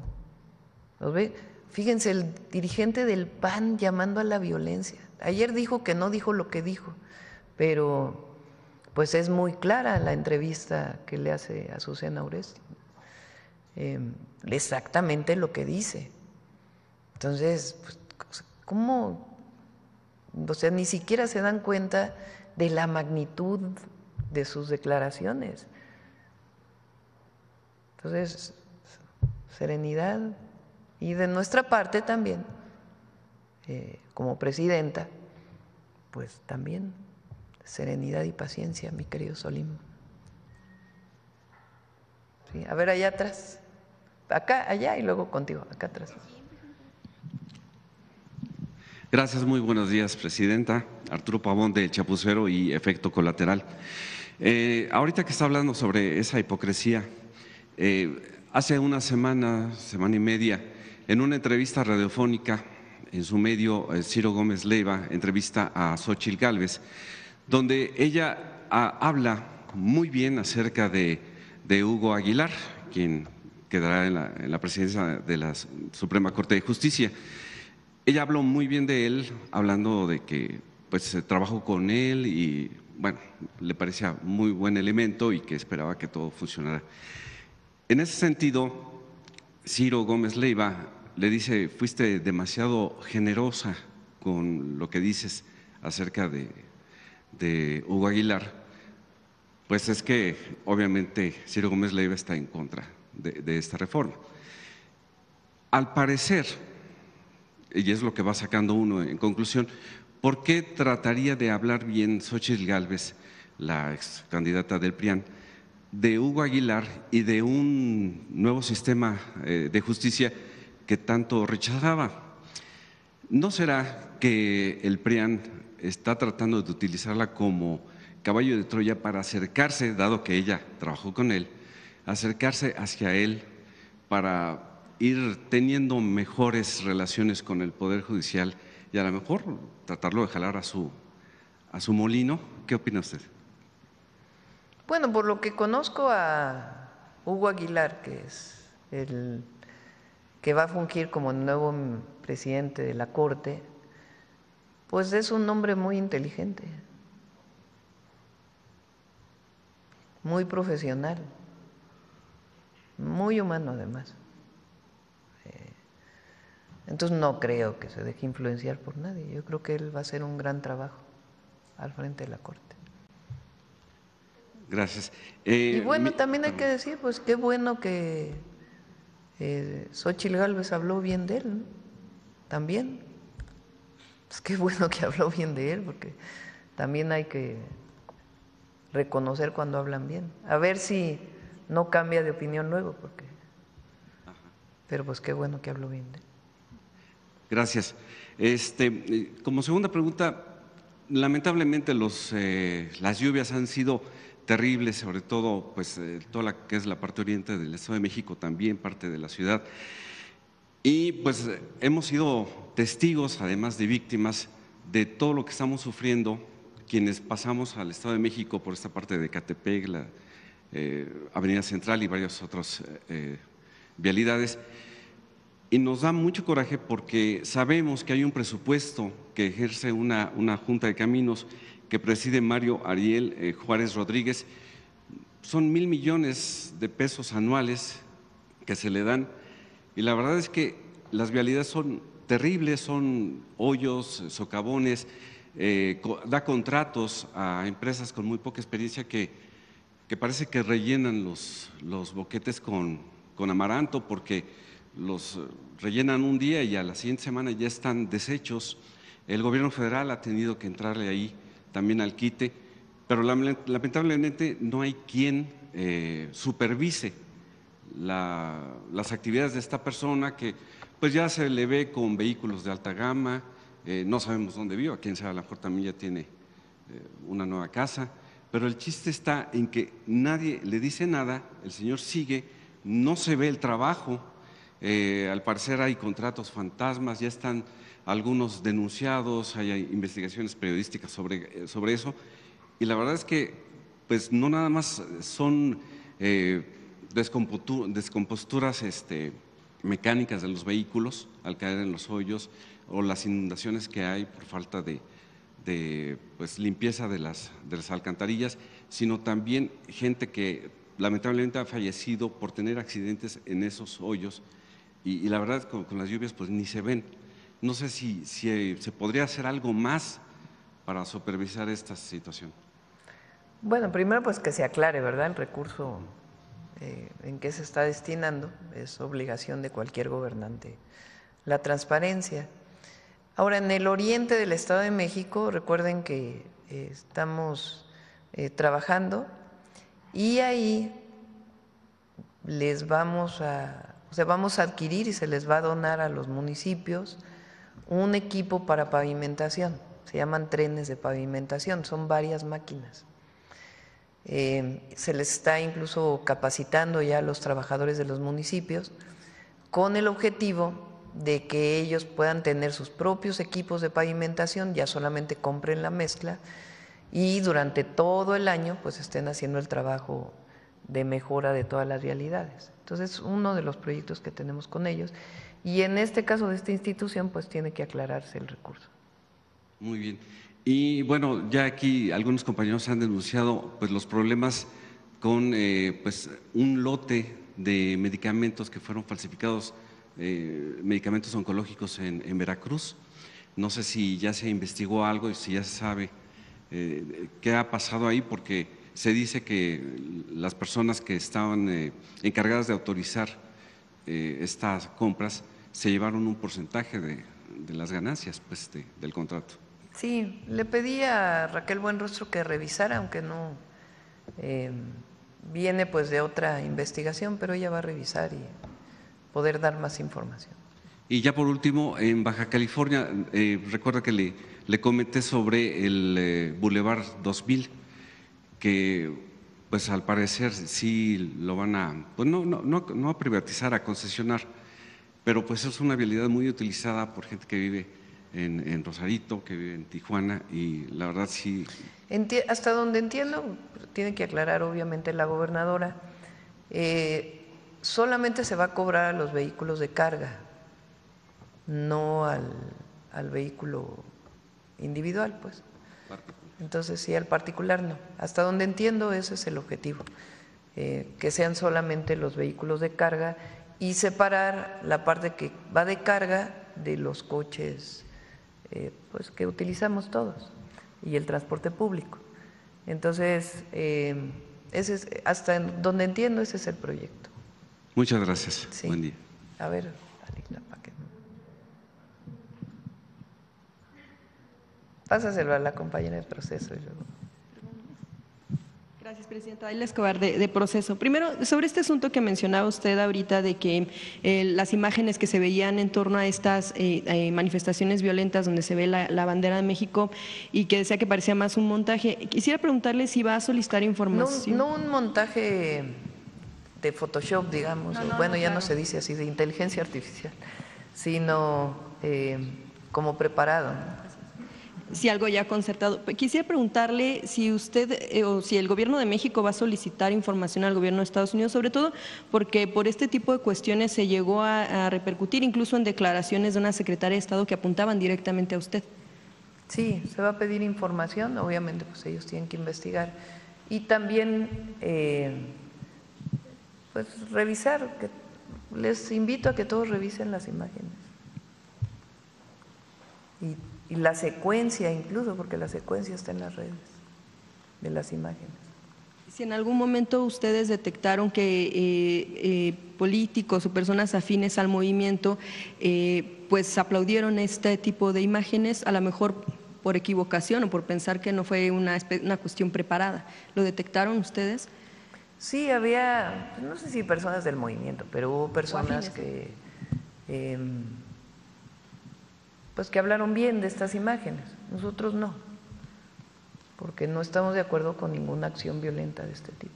los ve. Fíjense, el dirigente del PAN llamando a la violencia. Ayer dijo que no dijo lo que dijo, pero pues es muy clara la entrevista que le hace a Azucena Oresti. Exactamente lo que dice. Entonces, pues, ¿cómo? O sea, ni siquiera se dan cuenta de la magnitud de sus declaraciones. Entonces, serenidad. Y de nuestra parte también, como presidenta, pues también serenidad y paciencia, mi querido Solim. Sí, a ver, allá atrás, acá, allá y luego contigo, acá atrás. Gracias, muy buenos días, Presidenta. Arturo Pavón de Chapucero y Efecto Colateral. Ahorita que está hablando sobre esa hipocresía, hace una semana y media, en una entrevista radiofónica en su medio, Ciro Gómez Leiva entrevista a Xóchitl Gálvez, donde ella habla muy bien acerca de Hugo Aguilar, quien quedará en la presidencia de la Suprema Corte de Justicia. Ella habló muy bien de él, hablando de que pues trabajó con él y bueno, le parecía muy buen elemento y que esperaba que todo funcionara. En ese sentido, Ciro Gómez Leiva le dice: fuiste demasiado generosa con lo que dices acerca de Hugo Aguilar. Pues es que obviamente Ciro Gómez Leiva está en contra de esta reforma. Al parecer, y es lo que va sacando uno en conclusión, ¿por qué trataría de hablar bien Xóchitl Gálvez, la ex candidata del PRIAN, de Hugo Aguilar y de un nuevo sistema de justicia que tanto rechazaba? ¿No será que el PRIAN está tratando de utilizarla como caballo de Troya para acercarse, dado que ella trabajó con él, acercarse hacia él para ir teniendo mejores relaciones con el Poder Judicial y a lo mejor tratarlo de jalar a su molino? ¿Qué opina usted? Bueno, por lo que conozco a Hugo Aguilar, que es el que va a fungir como el nuevo presidente de la Corte, pues es un hombre muy inteligente, muy profesional, muy humano además. Entonces no creo que se deje influenciar por nadie. Yo creo que él va a hacer un gran trabajo al frente de la Corte. Gracias. Y bueno, también hay que decir, pues qué bueno que Xóchitl Gálvez habló bien de él, ¿no? También. Pues qué bueno que habló bien de él, porque también hay que reconocer cuando hablan bien. A ver si no cambia de opinión luego, porque. Pero pues qué bueno que habló bien de él. Gracias. Como segunda pregunta, lamentablemente las lluvias han sido terribles, sobre todo pues toda la que es la parte oriente del Estado de México, también parte de la ciudad. Y pues hemos sido testigos, además de víctimas, de todo lo que estamos sufriendo quienes pasamos al Estado de México por esta parte de Ecatepec, la Avenida Central y varias otras vialidades. Y nos da mucho coraje porque sabemos que hay un presupuesto que ejerce una Junta de Caminos que preside Mario Ariel Juárez Rodríguez. Son 1,000 millones de pesos anuales que se le dan, y la verdad es que las vialidades son terribles, son hoyos, socavones, da contratos a empresas con muy poca experiencia que parece que rellenan los boquetes con amaranto, porque los rellenan un día y a la siguiente semana ya están deshechos. El gobierno federal ha tenido que entrarle ahí también al quite, pero lamentablemente no hay quien supervise las actividades de esta persona, que pues ya se le ve con vehículos de alta gama, no sabemos dónde vive, quién sabe, a lo mejor también ya tiene una nueva casa, pero el chiste está en que nadie le dice nada, el señor sigue, no se ve el trabajo. Al parecer hay contratos fantasmas, ya están algunos denunciados, hay investigaciones periodísticas sobre eso, y la verdad es que pues no nada más son descomposturas mecánicas de los vehículos al caer en los hoyos, o las inundaciones que hay por falta de pues, limpieza de las alcantarillas, sino también gente que lamentablemente ha fallecido por tener accidentes en esos hoyos. Y la verdad, con las lluvias pues ni se ven. No sé si se podría hacer algo más para supervisar esta situación. Bueno, primero pues que se aclare, ¿verdad? El recurso en qué se está destinando, es obligación de cualquier gobernante la transparencia. Ahora, en el oriente del Estado de México, recuerden que estamos trabajando, y ahí vamos a adquirir y se les va a donar a los municipios un equipo para pavimentación. Se llaman trenes de pavimentación, son varias máquinas. Se les está incluso capacitando ya a los trabajadores de los municipios con el objetivo de que ellos puedan tener sus propios equipos de pavimentación, ya solamente compren la mezcla, y durante todo el año pues estén haciendo el trabajo de mejora de todas las vialidades. Entonces, uno de los proyectos que tenemos con ellos, y en este caso de esta institución pues tiene que aclararse el recurso. Muy bien. Y bueno, ya aquí algunos compañeros han denunciado pues los problemas con pues un lote de medicamentos que fueron falsificados, medicamentos oncológicos en Veracruz. No sé si ya se investigó algo y si ya se sabe qué ha pasado ahí, porque se dice que las personas que estaban encargadas de autorizar estas compras se llevaron un porcentaje de las ganancias pues, del contrato. Sí, le pedí a Raquel Buenrostro que revisara, aunque no viene pues de otra investigación, pero ella va a revisar y poder dar más información. Y ya por último, en Baja California, recuerda que le comenté sobre el Boulevard 2000, que pues al parecer sí lo van a, pues no a privatizar, a concesionar, pero pues es una vialidad muy utilizada por gente que vive en Rosarito, que vive en Tijuana, y la verdad sí. Hasta donde entiendo, tiene que aclarar obviamente la gobernadora, solamente se va a cobrar a los vehículos de carga, no al vehículo individual, pues. Entonces sí, al particular no. Hasta donde entiendo, ese es el objetivo, que sean solamente los vehículos de carga y separar la parte que va de carga de los coches pues que utilizamos todos y el transporte público. Entonces, ese es, hasta donde entiendo, ese es el proyecto. Muchas gracias. Sí. Buen día. A ver, Anita, ¿para qué? Pásaselo a la compañera de proceso y luego. Gracias, Presidenta. Ayla Escobar, de Proceso. Primero, sobre este asunto que mencionaba usted ahorita de que las imágenes que se veían en torno a estas manifestaciones violentas donde se ve la bandera de México y que decía que parecía más un montaje, quisiera preguntarle si va a solicitar información. No un montaje de Photoshop, digamos, bueno, ya no se dice así, de inteligencia artificial, sino como preparado, ¿no? Si algo ya concertado. Quisiera preguntarle si usted o si el Gobierno de México va a solicitar información al Gobierno de Estados Unidos, sobre todo porque por este tipo de cuestiones se llegó a repercutir incluso en declaraciones de una secretaria de Estado que apuntaban directamente a usted. Sí, se va a pedir información, obviamente pues ellos tienen que investigar y también pues revisar, les invito a que todos revisen las imágenes y la secuencia incluso, porque la secuencia está en las redes de las imágenes. Si en algún momento ustedes detectaron que políticos o personas afines al movimiento pues aplaudieron este tipo de imágenes, a lo mejor por equivocación o por pensar que no fue una cuestión preparada, ¿lo detectaron ustedes? Sí, había, no sé si personas del movimiento, pero hubo personas que pues que hablaron bien de estas imágenes, nosotros no, porque no estamos de acuerdo con ninguna acción violenta de este tipo.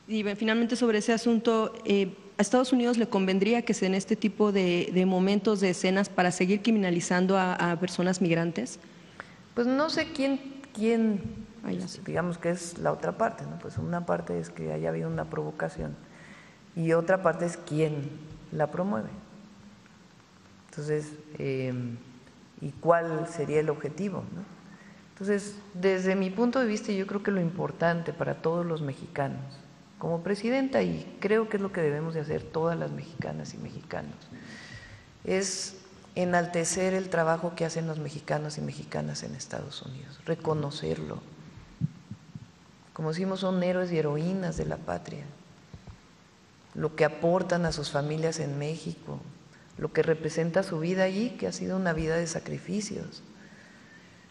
Y finalmente sobre ese asunto, ¿a Estados Unidos le convendría que se den este tipo de momentos, de escenas para seguir criminalizando a personas migrantes? Pues no sé quién digamos que es la otra parte, ¿no? Pues una parte es que haya habido una provocación y otra parte es quién la promueve. Entonces, ¿y cuál sería el objetivo, ¿no? Entonces, desde mi punto de vista, yo creo que lo importante para todos los mexicanos, como presidenta, y creo que es lo que debemos de hacer todas las mexicanas y mexicanos, es enaltecer el trabajo que hacen los mexicanos y mexicanas en Estados Unidos, reconocerlo. Como decimos, son héroes y heroínas de la patria, lo que aportan a sus familias en México, lo que representa su vida allí, que ha sido una vida de sacrificios.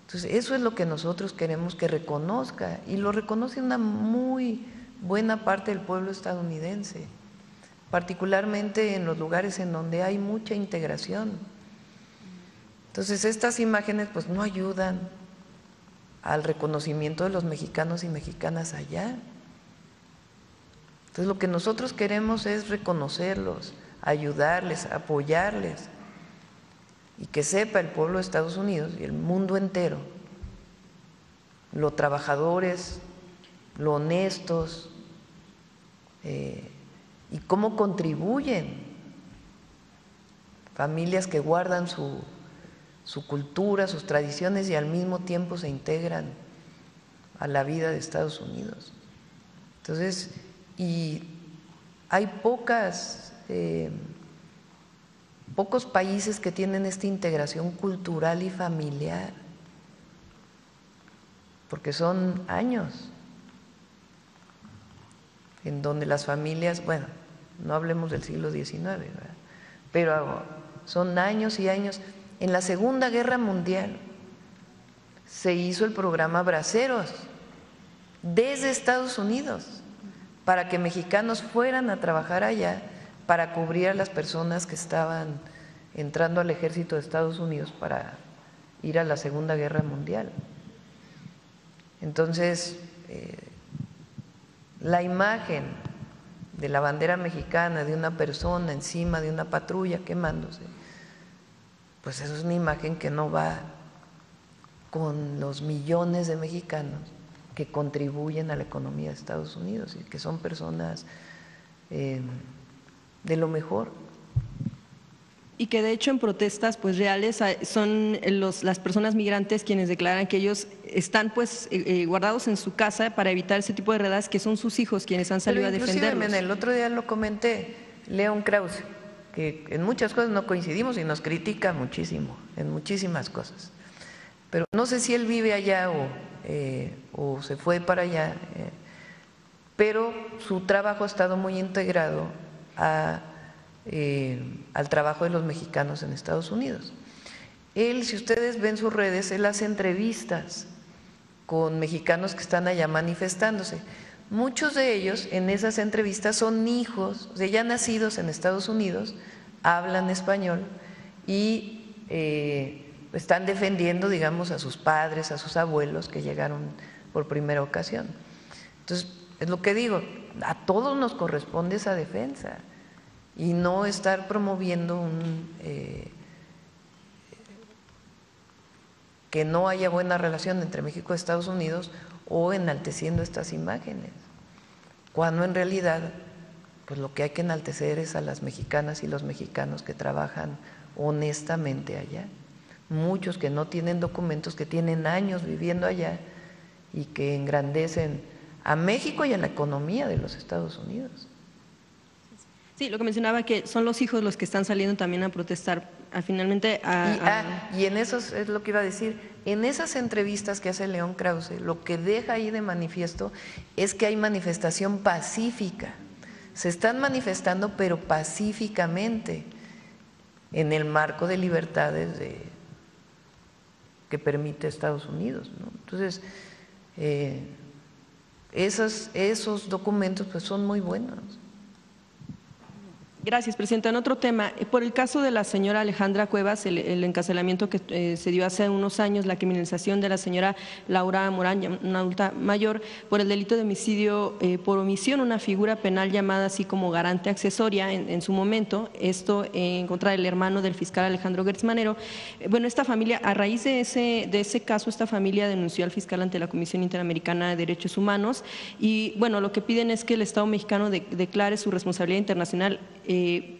Entonces, eso es lo que nosotros queremos que reconozca, y lo reconoce una muy buena parte del pueblo estadounidense, particularmente en los lugares en donde hay mucha integración. Entonces, estas imágenes pues no ayudan al reconocimiento de los mexicanos y mexicanas allá. Entonces, lo que nosotros queremos es reconocerlos, ayudarles, apoyarles, y que sepa el pueblo de Estados Unidos y el mundo entero lo trabajadores, lo honestos y cómo contribuyen familias que guardan su cultura, sus tradiciones y al mismo tiempo se integran a la vida de Estados Unidos. Entonces, y hay pocos países que tienen esta integración cultural y familiar, porque son años en donde las familias, bueno, no hablemos del siglo XIX, ¿verdad? Pero son años y años En la Segunda Guerra Mundial se hizo el programa Braceros desde Estados Unidos para que mexicanos fueran a trabajar allá para cubrir a las personas que estaban entrando al ejército de Estados Unidos para ir a la Segunda Guerra Mundial. Entonces, la imagen de la bandera mexicana, de una persona encima de una patrulla quemándose, pues eso es una imagen que no va con los millones de mexicanos que contribuyen a la economía de Estados Unidos y que son personas de lo mejor. Y que de hecho en protestas pues reales son las personas migrantes quienes declaran que ellos están pues guardados en su casa para evitar ese tipo de redadas, que son sus hijos quienes han salido a defenderlos. El otro día lo comenté, León Krause, que en muchas cosas no coincidimos y nos critica muchísimo, en muchísimas cosas. Pero no sé si él vive allá o se fue para allá, pero su trabajo ha estado muy integrado al trabajo de los mexicanos en Estados Unidos. Él, si ustedes ven sus redes, él hace entrevistas con mexicanos que están allá manifestándose. Muchos de ellos en esas entrevistas son hijos, o sea, ya nacidos en Estados Unidos, hablan español y están defendiendo, digamos, a sus padres, a sus abuelos que llegaron por primera ocasión. Entonces, es lo que digo, a todos nos corresponde esa defensa y no estar promoviendo que no haya buena relación entre México y Estados Unidos o enalteciendo estas imágenes, cuando en realidad pues lo que hay que enaltecer es a las mexicanas y los mexicanos que trabajan honestamente allá, muchos que no tienen documentos, que tienen años viviendo allá y que engrandecen a México y a la economía de los Estados Unidos. Sí, lo que mencionaba, que son los hijos los que están saliendo también a protestar, finalmente y en esos, es lo que iba a decir, en esas entrevistas que hace León Krause, lo que deja ahí de manifiesto es que hay manifestación pacífica, se están manifestando pero pacíficamente en el marco de libertades que permite Estados Unidos, ¿no? Entonces, esos documentos pues son muy buenos. Gracias, Presidenta. En otro tema, por el caso de la señora Alejandra Cuevas, el encarcelamiento que se dio hace unos años, la criminalización de la señora Laura Morán, una adulta mayor, por el delito de homicidio por omisión, una figura penal llamada así como garante accesoria en su momento, esto en contra del hermano del fiscal Alejandro Gertz Manero. Bueno, esta familia, a raíz de ese caso, esta familia denunció al fiscal ante la Comisión Interamericana de Derechos Humanos y, bueno, lo que piden es que el Estado mexicano declare su responsabilidad internacional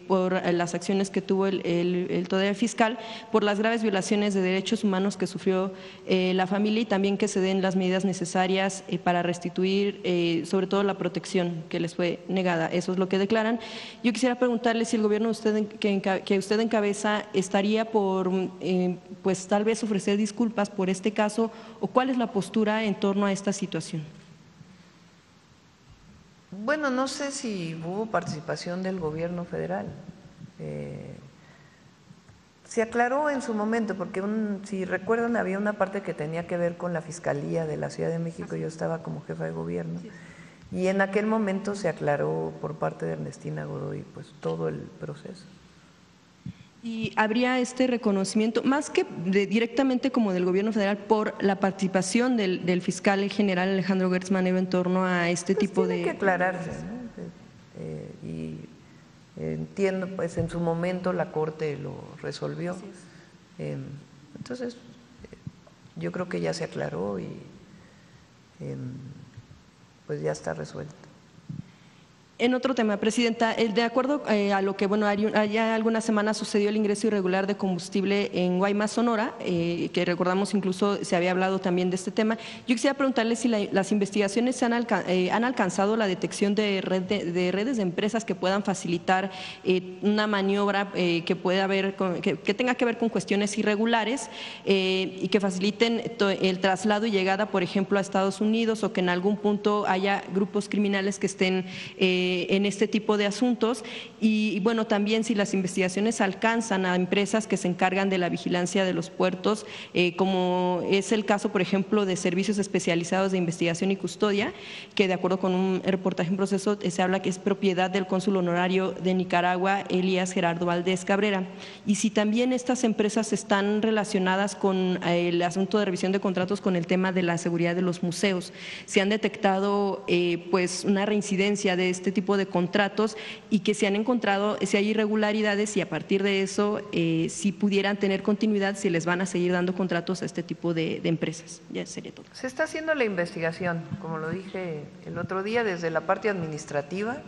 por las acciones que tuvo el todavía fiscal, por las graves violaciones de derechos humanos que sufrió la familia y también que se den las medidas necesarias para restituir sobre todo la protección que les fue negada. Eso es lo que declaran. Yo quisiera preguntarle si el gobierno que usted encabeza estaría por pues tal vez ofrecer disculpas por este caso o cuál es la postura en torno a esta situación. Bueno, no sé si hubo participación del gobierno federal. Se aclaró en su momento, porque si recuerdan había una parte que tenía que ver con la Fiscalía de la Ciudad de México, yo estaba como jefa de gobierno, y en aquel momento se aclaró por parte de Ernestina Godoy pues todo el proceso. ¿Y habría este reconocimiento, más que directamente como del gobierno federal, por la participación del fiscal general Alejandro Gertz Manero en torno a este tipo de… Tiene que aclararse, ¿no? Y entiendo, pues en su momento la Corte lo resolvió. Entonces, yo creo que ya se aclaró y pues ya está resuelto. En otro tema, Presidenta, de acuerdo a lo que, bueno, ya algunas semanas sucedió el ingreso irregular de combustible en Guaymas, Sonora, que recordamos incluso se había hablado también de este tema. Yo quisiera preguntarle si las investigaciones han alcanzado la detección de redes de empresas que puedan facilitar una maniobra que pueda haber, que tenga que ver con cuestiones irregulares y que faciliten el traslado y llegada, por ejemplo, a Estados Unidos o que en algún punto haya grupos criminales que estén en este tipo de asuntos y bueno, también si las investigaciones alcanzan a empresas que se encargan de la vigilancia de los puertos, como es el caso, por ejemplo, de servicios especializados de investigación y custodia, que de acuerdo con un reportaje en proceso se habla que es propiedad del cónsul honorario de Nicaragua, Elías Gerardo Valdés Cabrera. Y si también estas empresas están relacionadas con el asunto de revisión de contratos con el tema de la seguridad de los museos, se han detectado pues una reincidencia de este tipo de contratos y que se han encontrado, si hay irregularidades y a partir de eso si pudieran tener continuidad, si les van a seguir dando contratos a este tipo de empresas. Ya sería todo. Se está haciendo la investigación, como lo dije el otro día, desde la parte administrativa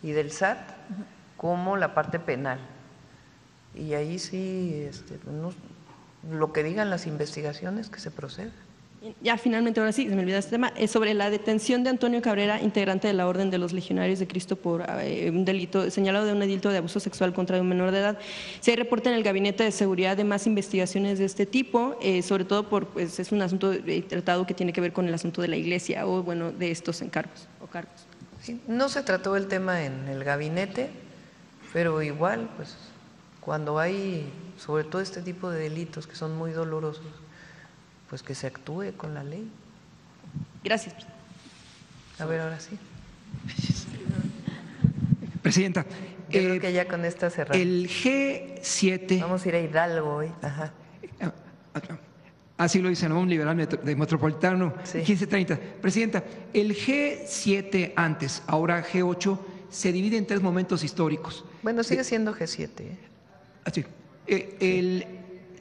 y del SAT como la parte penal. Y ahí sí, lo que digan las investigaciones, que se proceda. Ya finalmente, ahora sí, se me olvidó este tema, es sobre la detención de Antonio Cabrera, integrante de la Orden de los Legionarios de Cristo por un delito, señalado de un delito de abuso sexual contra un menor de edad. Se reporta en el Gabinete de Seguridad de más investigaciones de este tipo, sobre todo pues, es un asunto tratado que tiene que ver con el asunto de la Iglesia o bueno, de estos encargos o cargos. Sí, no se trató el tema en el gabinete, pero igual, pues cuando hay sobre todo este tipo de delitos que son muy dolorosos, pues que se actúe con la ley. Gracias. A ver, ahora sí. Presidenta. Yo creo que ya con esta cerramos. El G7. Vamos a ir a Hidalgo hoy. Ajá. Así lo dice, ¿no? Un liberal de Metropolitano, sí. 1530. Presidenta, el G7 antes, ahora G8, se divide en 3 momentos históricos. Bueno, sigue siendo G7. Así.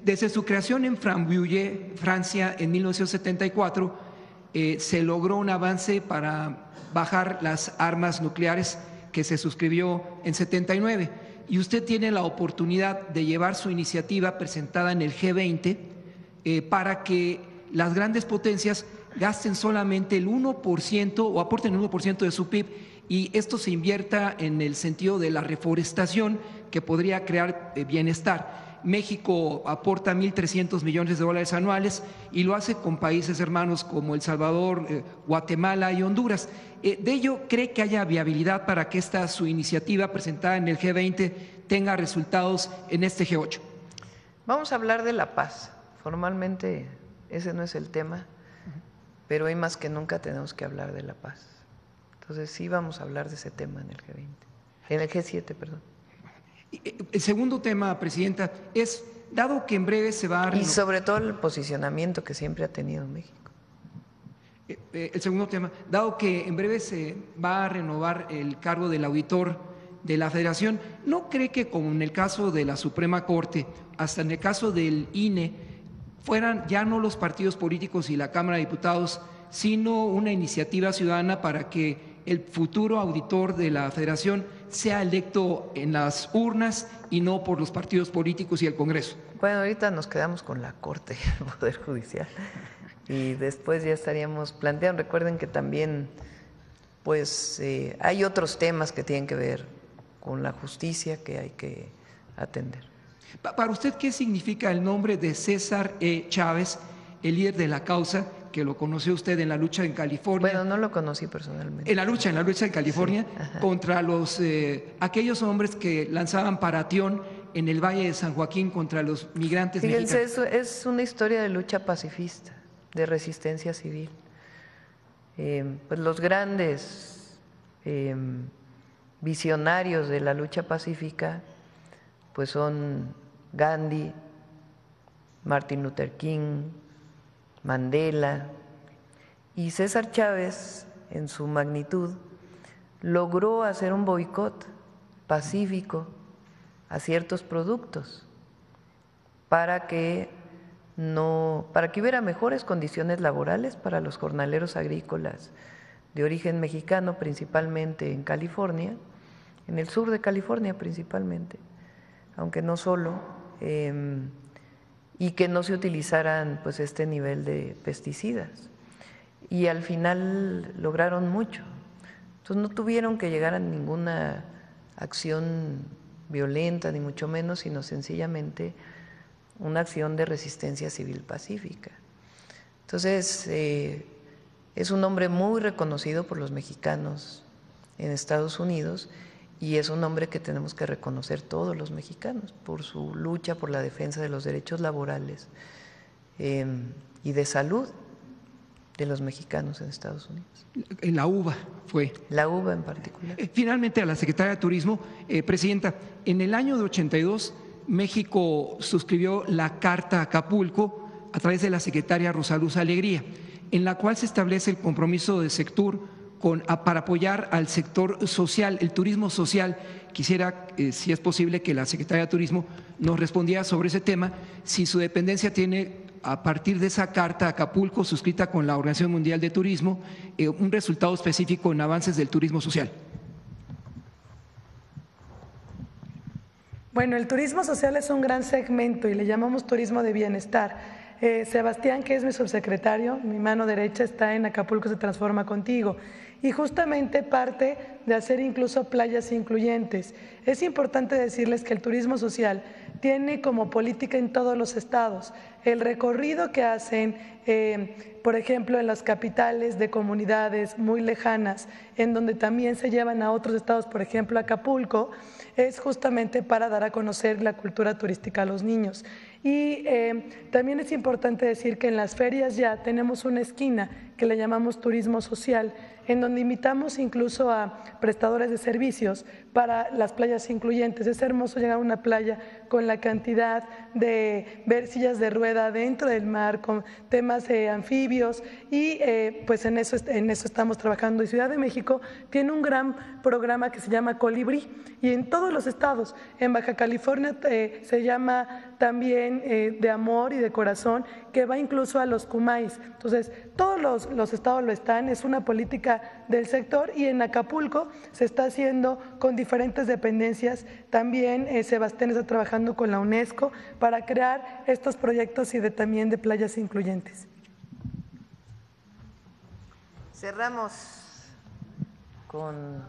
Desde su creación en Rambouillet, Francia, en 1974, se logró un avance para bajar las armas nucleares que se suscribió en 79. Y usted tiene la oportunidad de llevar su iniciativa presentada en el G20 para que las grandes potencias gasten solamente el 1% o aporten el 1% de su PIB y esto se invierta en el sentido de la reforestación que podría crear bienestar. México aporta 1.300 millones de dólares anuales y lo hace con países hermanos como El Salvador, Guatemala y Honduras. ¿De ello cree que haya viabilidad para que su iniciativa presentada en el G20 tenga resultados en este G8? Vamos a hablar de la paz. Formalmente ese no es el tema, pero hoy más que nunca tenemos que hablar de la paz. Entonces sí vamos a hablar de ese tema en el G20, en el G7, perdón. El segundo tema, Presidenta, es, dado que en breve se va a renovar… Y sobre todo el posicionamiento que siempre ha tenido México. El segundo tema, dado que en breve se va a renovar el cargo del auditor de la Federación, ¿no cree que como en el caso de la Suprema Corte, hasta en el caso del INE, fueran ya no los partidos políticos y la Cámara de Diputados, sino una iniciativa ciudadana para que el futuro auditor de la Federación sea electo en las urnas y no por los partidos políticos y el Congreso? Bueno, ahorita nos quedamos con la Corte y el Poder Judicial y después ya estaríamos planteando. Recuerden que también pues hay otros temas que tienen que ver con la justicia que hay que atender. Para usted, ¿qué significa el nombre de César E. Chávez, el líder de la causa, que lo conoció usted en la lucha en California? Bueno, no lo conocí personalmente. En la lucha en California, sí, contra aquellos hombres que lanzaban paratión en el Valle de San Joaquín contra los migrantes mexicanos. Fíjense, es una historia de lucha pacifista, de resistencia civil. Pues los grandes visionarios de la lucha pacífica pues son Gandhi, Martin Luther King, Mandela, y César Chávez, en su magnitud, logró hacer un boicot pacífico a ciertos productos para que hubiera mejores condiciones laborales para los jornaleros agrícolas de origen mexicano, principalmente en California, en el sur de California principalmente, aunque no solo, y que no se utilizaran pues este nivel de pesticidas. Y al final lograron mucho. Entonces no tuvieron que llegar a ninguna acción violenta, ni mucho menos, sino sencillamente una acción de resistencia civil pacífica. Entonces es un hombre muy reconocido por los mexicanos en Estados Unidos, y es un hombre que tenemos que reconocer todos los mexicanos por su lucha por la defensa de los derechos laborales y de salud de los mexicanos en Estados Unidos. En la UBA fue. La UBA en particular. Finalmente, a la Secretaria de Turismo, Presidenta, en el año de 82, México suscribió la Carta a Acapulco a través de la secretaria Rosaluz Alegría, en la cual se establece el compromiso del sector para apoyar al sector social, el turismo social. Quisiera, si es posible, que la Secretaría de Turismo nos respondiera sobre ese tema, si su dependencia tiene, a partir de esa carta Acapulco suscrita con la Organización Mundial de Turismo, un resultado específico en avances del turismo social. Bueno, el turismo social es un gran segmento y le llamamos turismo de bienestar. Sebastián, que es mi subsecretario, mi mano derecha, está en Acapulco se transforma contigo, y justamente parte de hacer incluso playas incluyentes. Es importante decirles que el turismo social tiene como política en todos los estados el recorrido que hacen, por ejemplo, en las capitales de comunidades muy lejanas, en donde también se llevan a otros estados, por ejemplo, Acapulco, es justamente para dar a conocer la cultura turística a los niños. Y también es importante decir que en las ferias ya tenemos una esquina que le llamamos turismo social, en donde invitamos incluso a prestadores de servicios para las playas incluyentes. Es hermoso llegar a una playa con la cantidad de ver sillas de rueda dentro del mar, con temas de anfibios, y pues en eso estamos trabajando. Y Ciudad de México tiene un gran programa que se llama Colibrí, y en todos los estados. En Baja California se llama también de amor y de corazón, que va incluso a los Kumais. Entonces, todos los estados lo están, es una política del sector, y en Acapulco se está haciendo con diferentes dependencias. También Sebastián está trabajando con la UNESCO para crear estos proyectos y también de playas incluyentes. Cerramos con…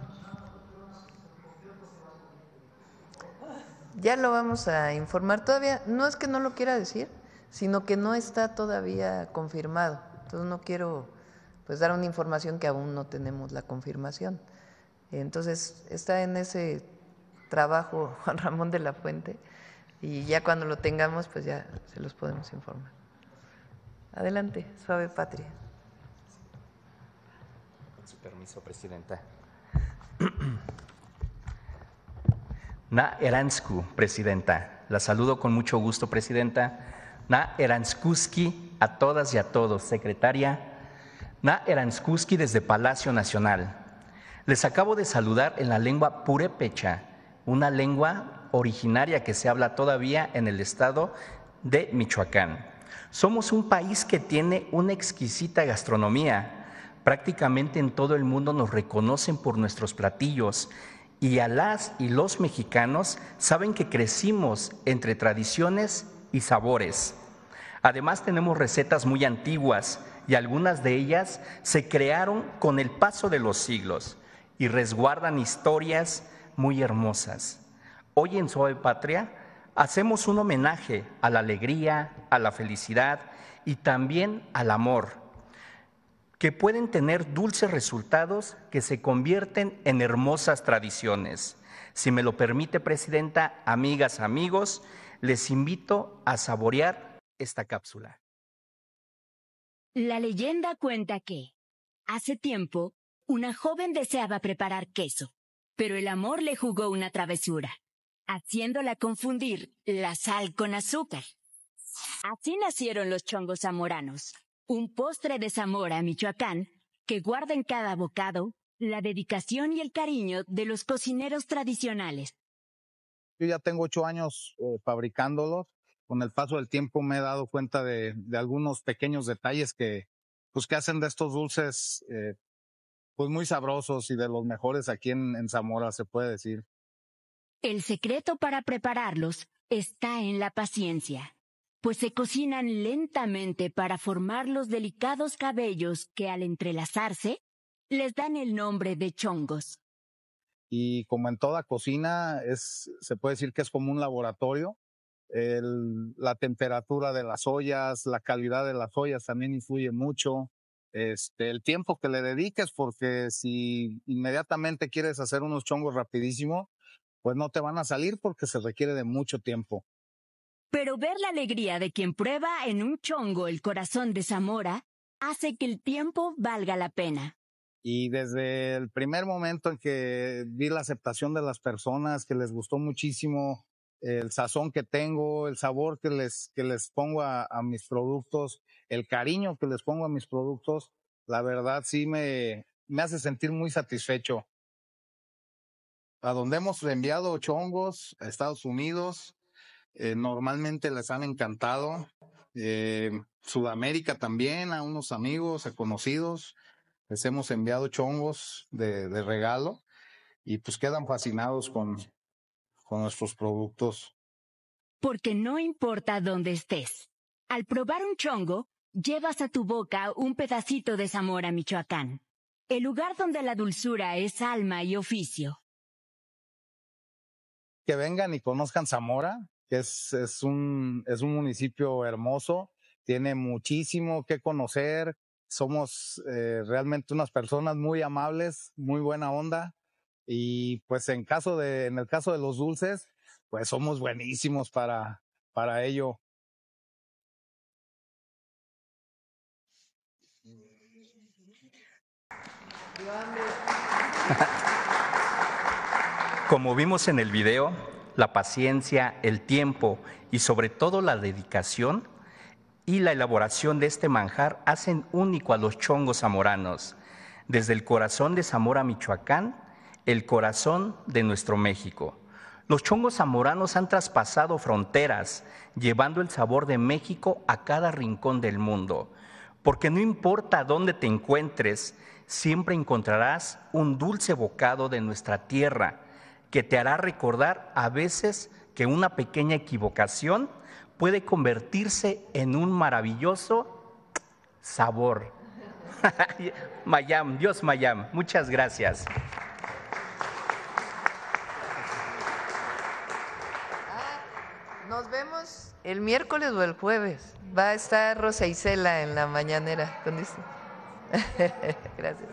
Ya lo vamos a informar. Todavía no es que no lo quiera decir, sino que no está todavía confirmado. Entonces no quiero pues dar una información que aún no tenemos la confirmación. Entonces está en ese trabajo Juan Ramón de la Fuente, y ya cuando lo tengamos pues ya se los podemos informar. Adelante, Suave Patria. Con su permiso, Presidenta. Na Eransku, Presidenta. La saludo con mucho gusto, Presidenta. Na Eranskuski a todas y a todos, Secretaria. Na Eranskuski desde Palacio Nacional. Les acabo de saludar en la lengua purépecha, una lengua originaria que se habla todavía en el estado de Michoacán. Somos un país que tiene una exquisita gastronomía. Prácticamente en todo el mundo nos reconocen por nuestros platillos, y a las y los mexicanos saben que crecimos entre tradiciones y sabores. Además, tenemos recetas muy antiguas, y algunas de ellas se crearon con el paso de los siglos y resguardan historias muy hermosas. Hoy en Suave Patria hacemos un homenaje a la alegría, a la felicidad y también al amor, que pueden tener dulces resultados que se convierten en hermosas tradiciones. Si me lo permite, Presidenta, amigas, amigos, les invito a saborear esta cápsula. La leyenda cuenta que, hace tiempo, una joven deseaba preparar queso, pero el amor le jugó una travesura, haciéndola confundir la sal con azúcar. Así nacieron los chongos zamoranos, un postre de Zamora, Michoacán, que guarda en cada bocado la dedicación y el cariño de los cocineros tradicionales. Yo ya tengo 8 años fabricándolos. Con el paso del tiempo me he dado cuenta de algunos pequeños detalles que hacen de estos dulces pues muy sabrosos y de los mejores aquí en Zamora, se puede decir. El secreto para prepararlos está en la paciencia, pues se cocinan lentamente para formar los delicados cabellos que al entrelazarse les dan el nombre de chongos. Y como en toda cocina, se puede decir que es como un laboratorio. La temperatura de las ollas, la calidad de las ollas también influye mucho. el tiempo que le dediques, porque si inmediatamente quieres hacer unos chongos rapidísimo, pues no te van a salir porque se requiere de mucho tiempo. Pero ver la alegría de quien prueba en un chongo el corazón de Zamora hace que el tiempo valga la pena. Y desde el primer momento en que vi la aceptación de las personas, que les gustó muchísimo el sazón que tengo, el sabor que les pongo a mis productos, el cariño que les pongo a mis productos, la verdad sí me hace sentir muy satisfecho. A donde hemos enviado chongos, a Estados Unidos, normalmente les han encantado. Sudamérica también, a unos amigos, a conocidos. Les hemos enviado chongos de regalo y pues quedan fascinados con nuestros productos. Porque no importa dónde estés. Al probar un chongo, llevas a tu boca un pedacito de Zamora, Michoacán. El lugar donde la dulzura es alma y oficio. Que vengan y conozcan Zamora, que es un municipio hermoso, tiene muchísimo que conocer. Somos realmente unas personas muy amables, muy buena onda, y pues en el caso de los dulces, pues somos buenísimos para ello. Como vimos en el video, la paciencia, el tiempo y sobre todo la dedicación y la elaboración de este manjar hacen único a los chongos zamoranos. Desde el corazón de Zamora, Michoacán, el corazón de nuestro México. Los chongos zamoranos han traspasado fronteras, llevando el sabor de México a cada rincón del mundo. Porque no importa dónde te encuentres, siempre encontrarás un dulce bocado de nuestra tierra que te hará recordar a veces que una pequeña equivocación puede convertirse en un maravilloso sabor. Mayam, Dios Mayam, muchas gracias. Nos vemos el miércoles o el jueves. Va a estar Rosa Isela en la mañanera. ¿Dónde está? Gracias.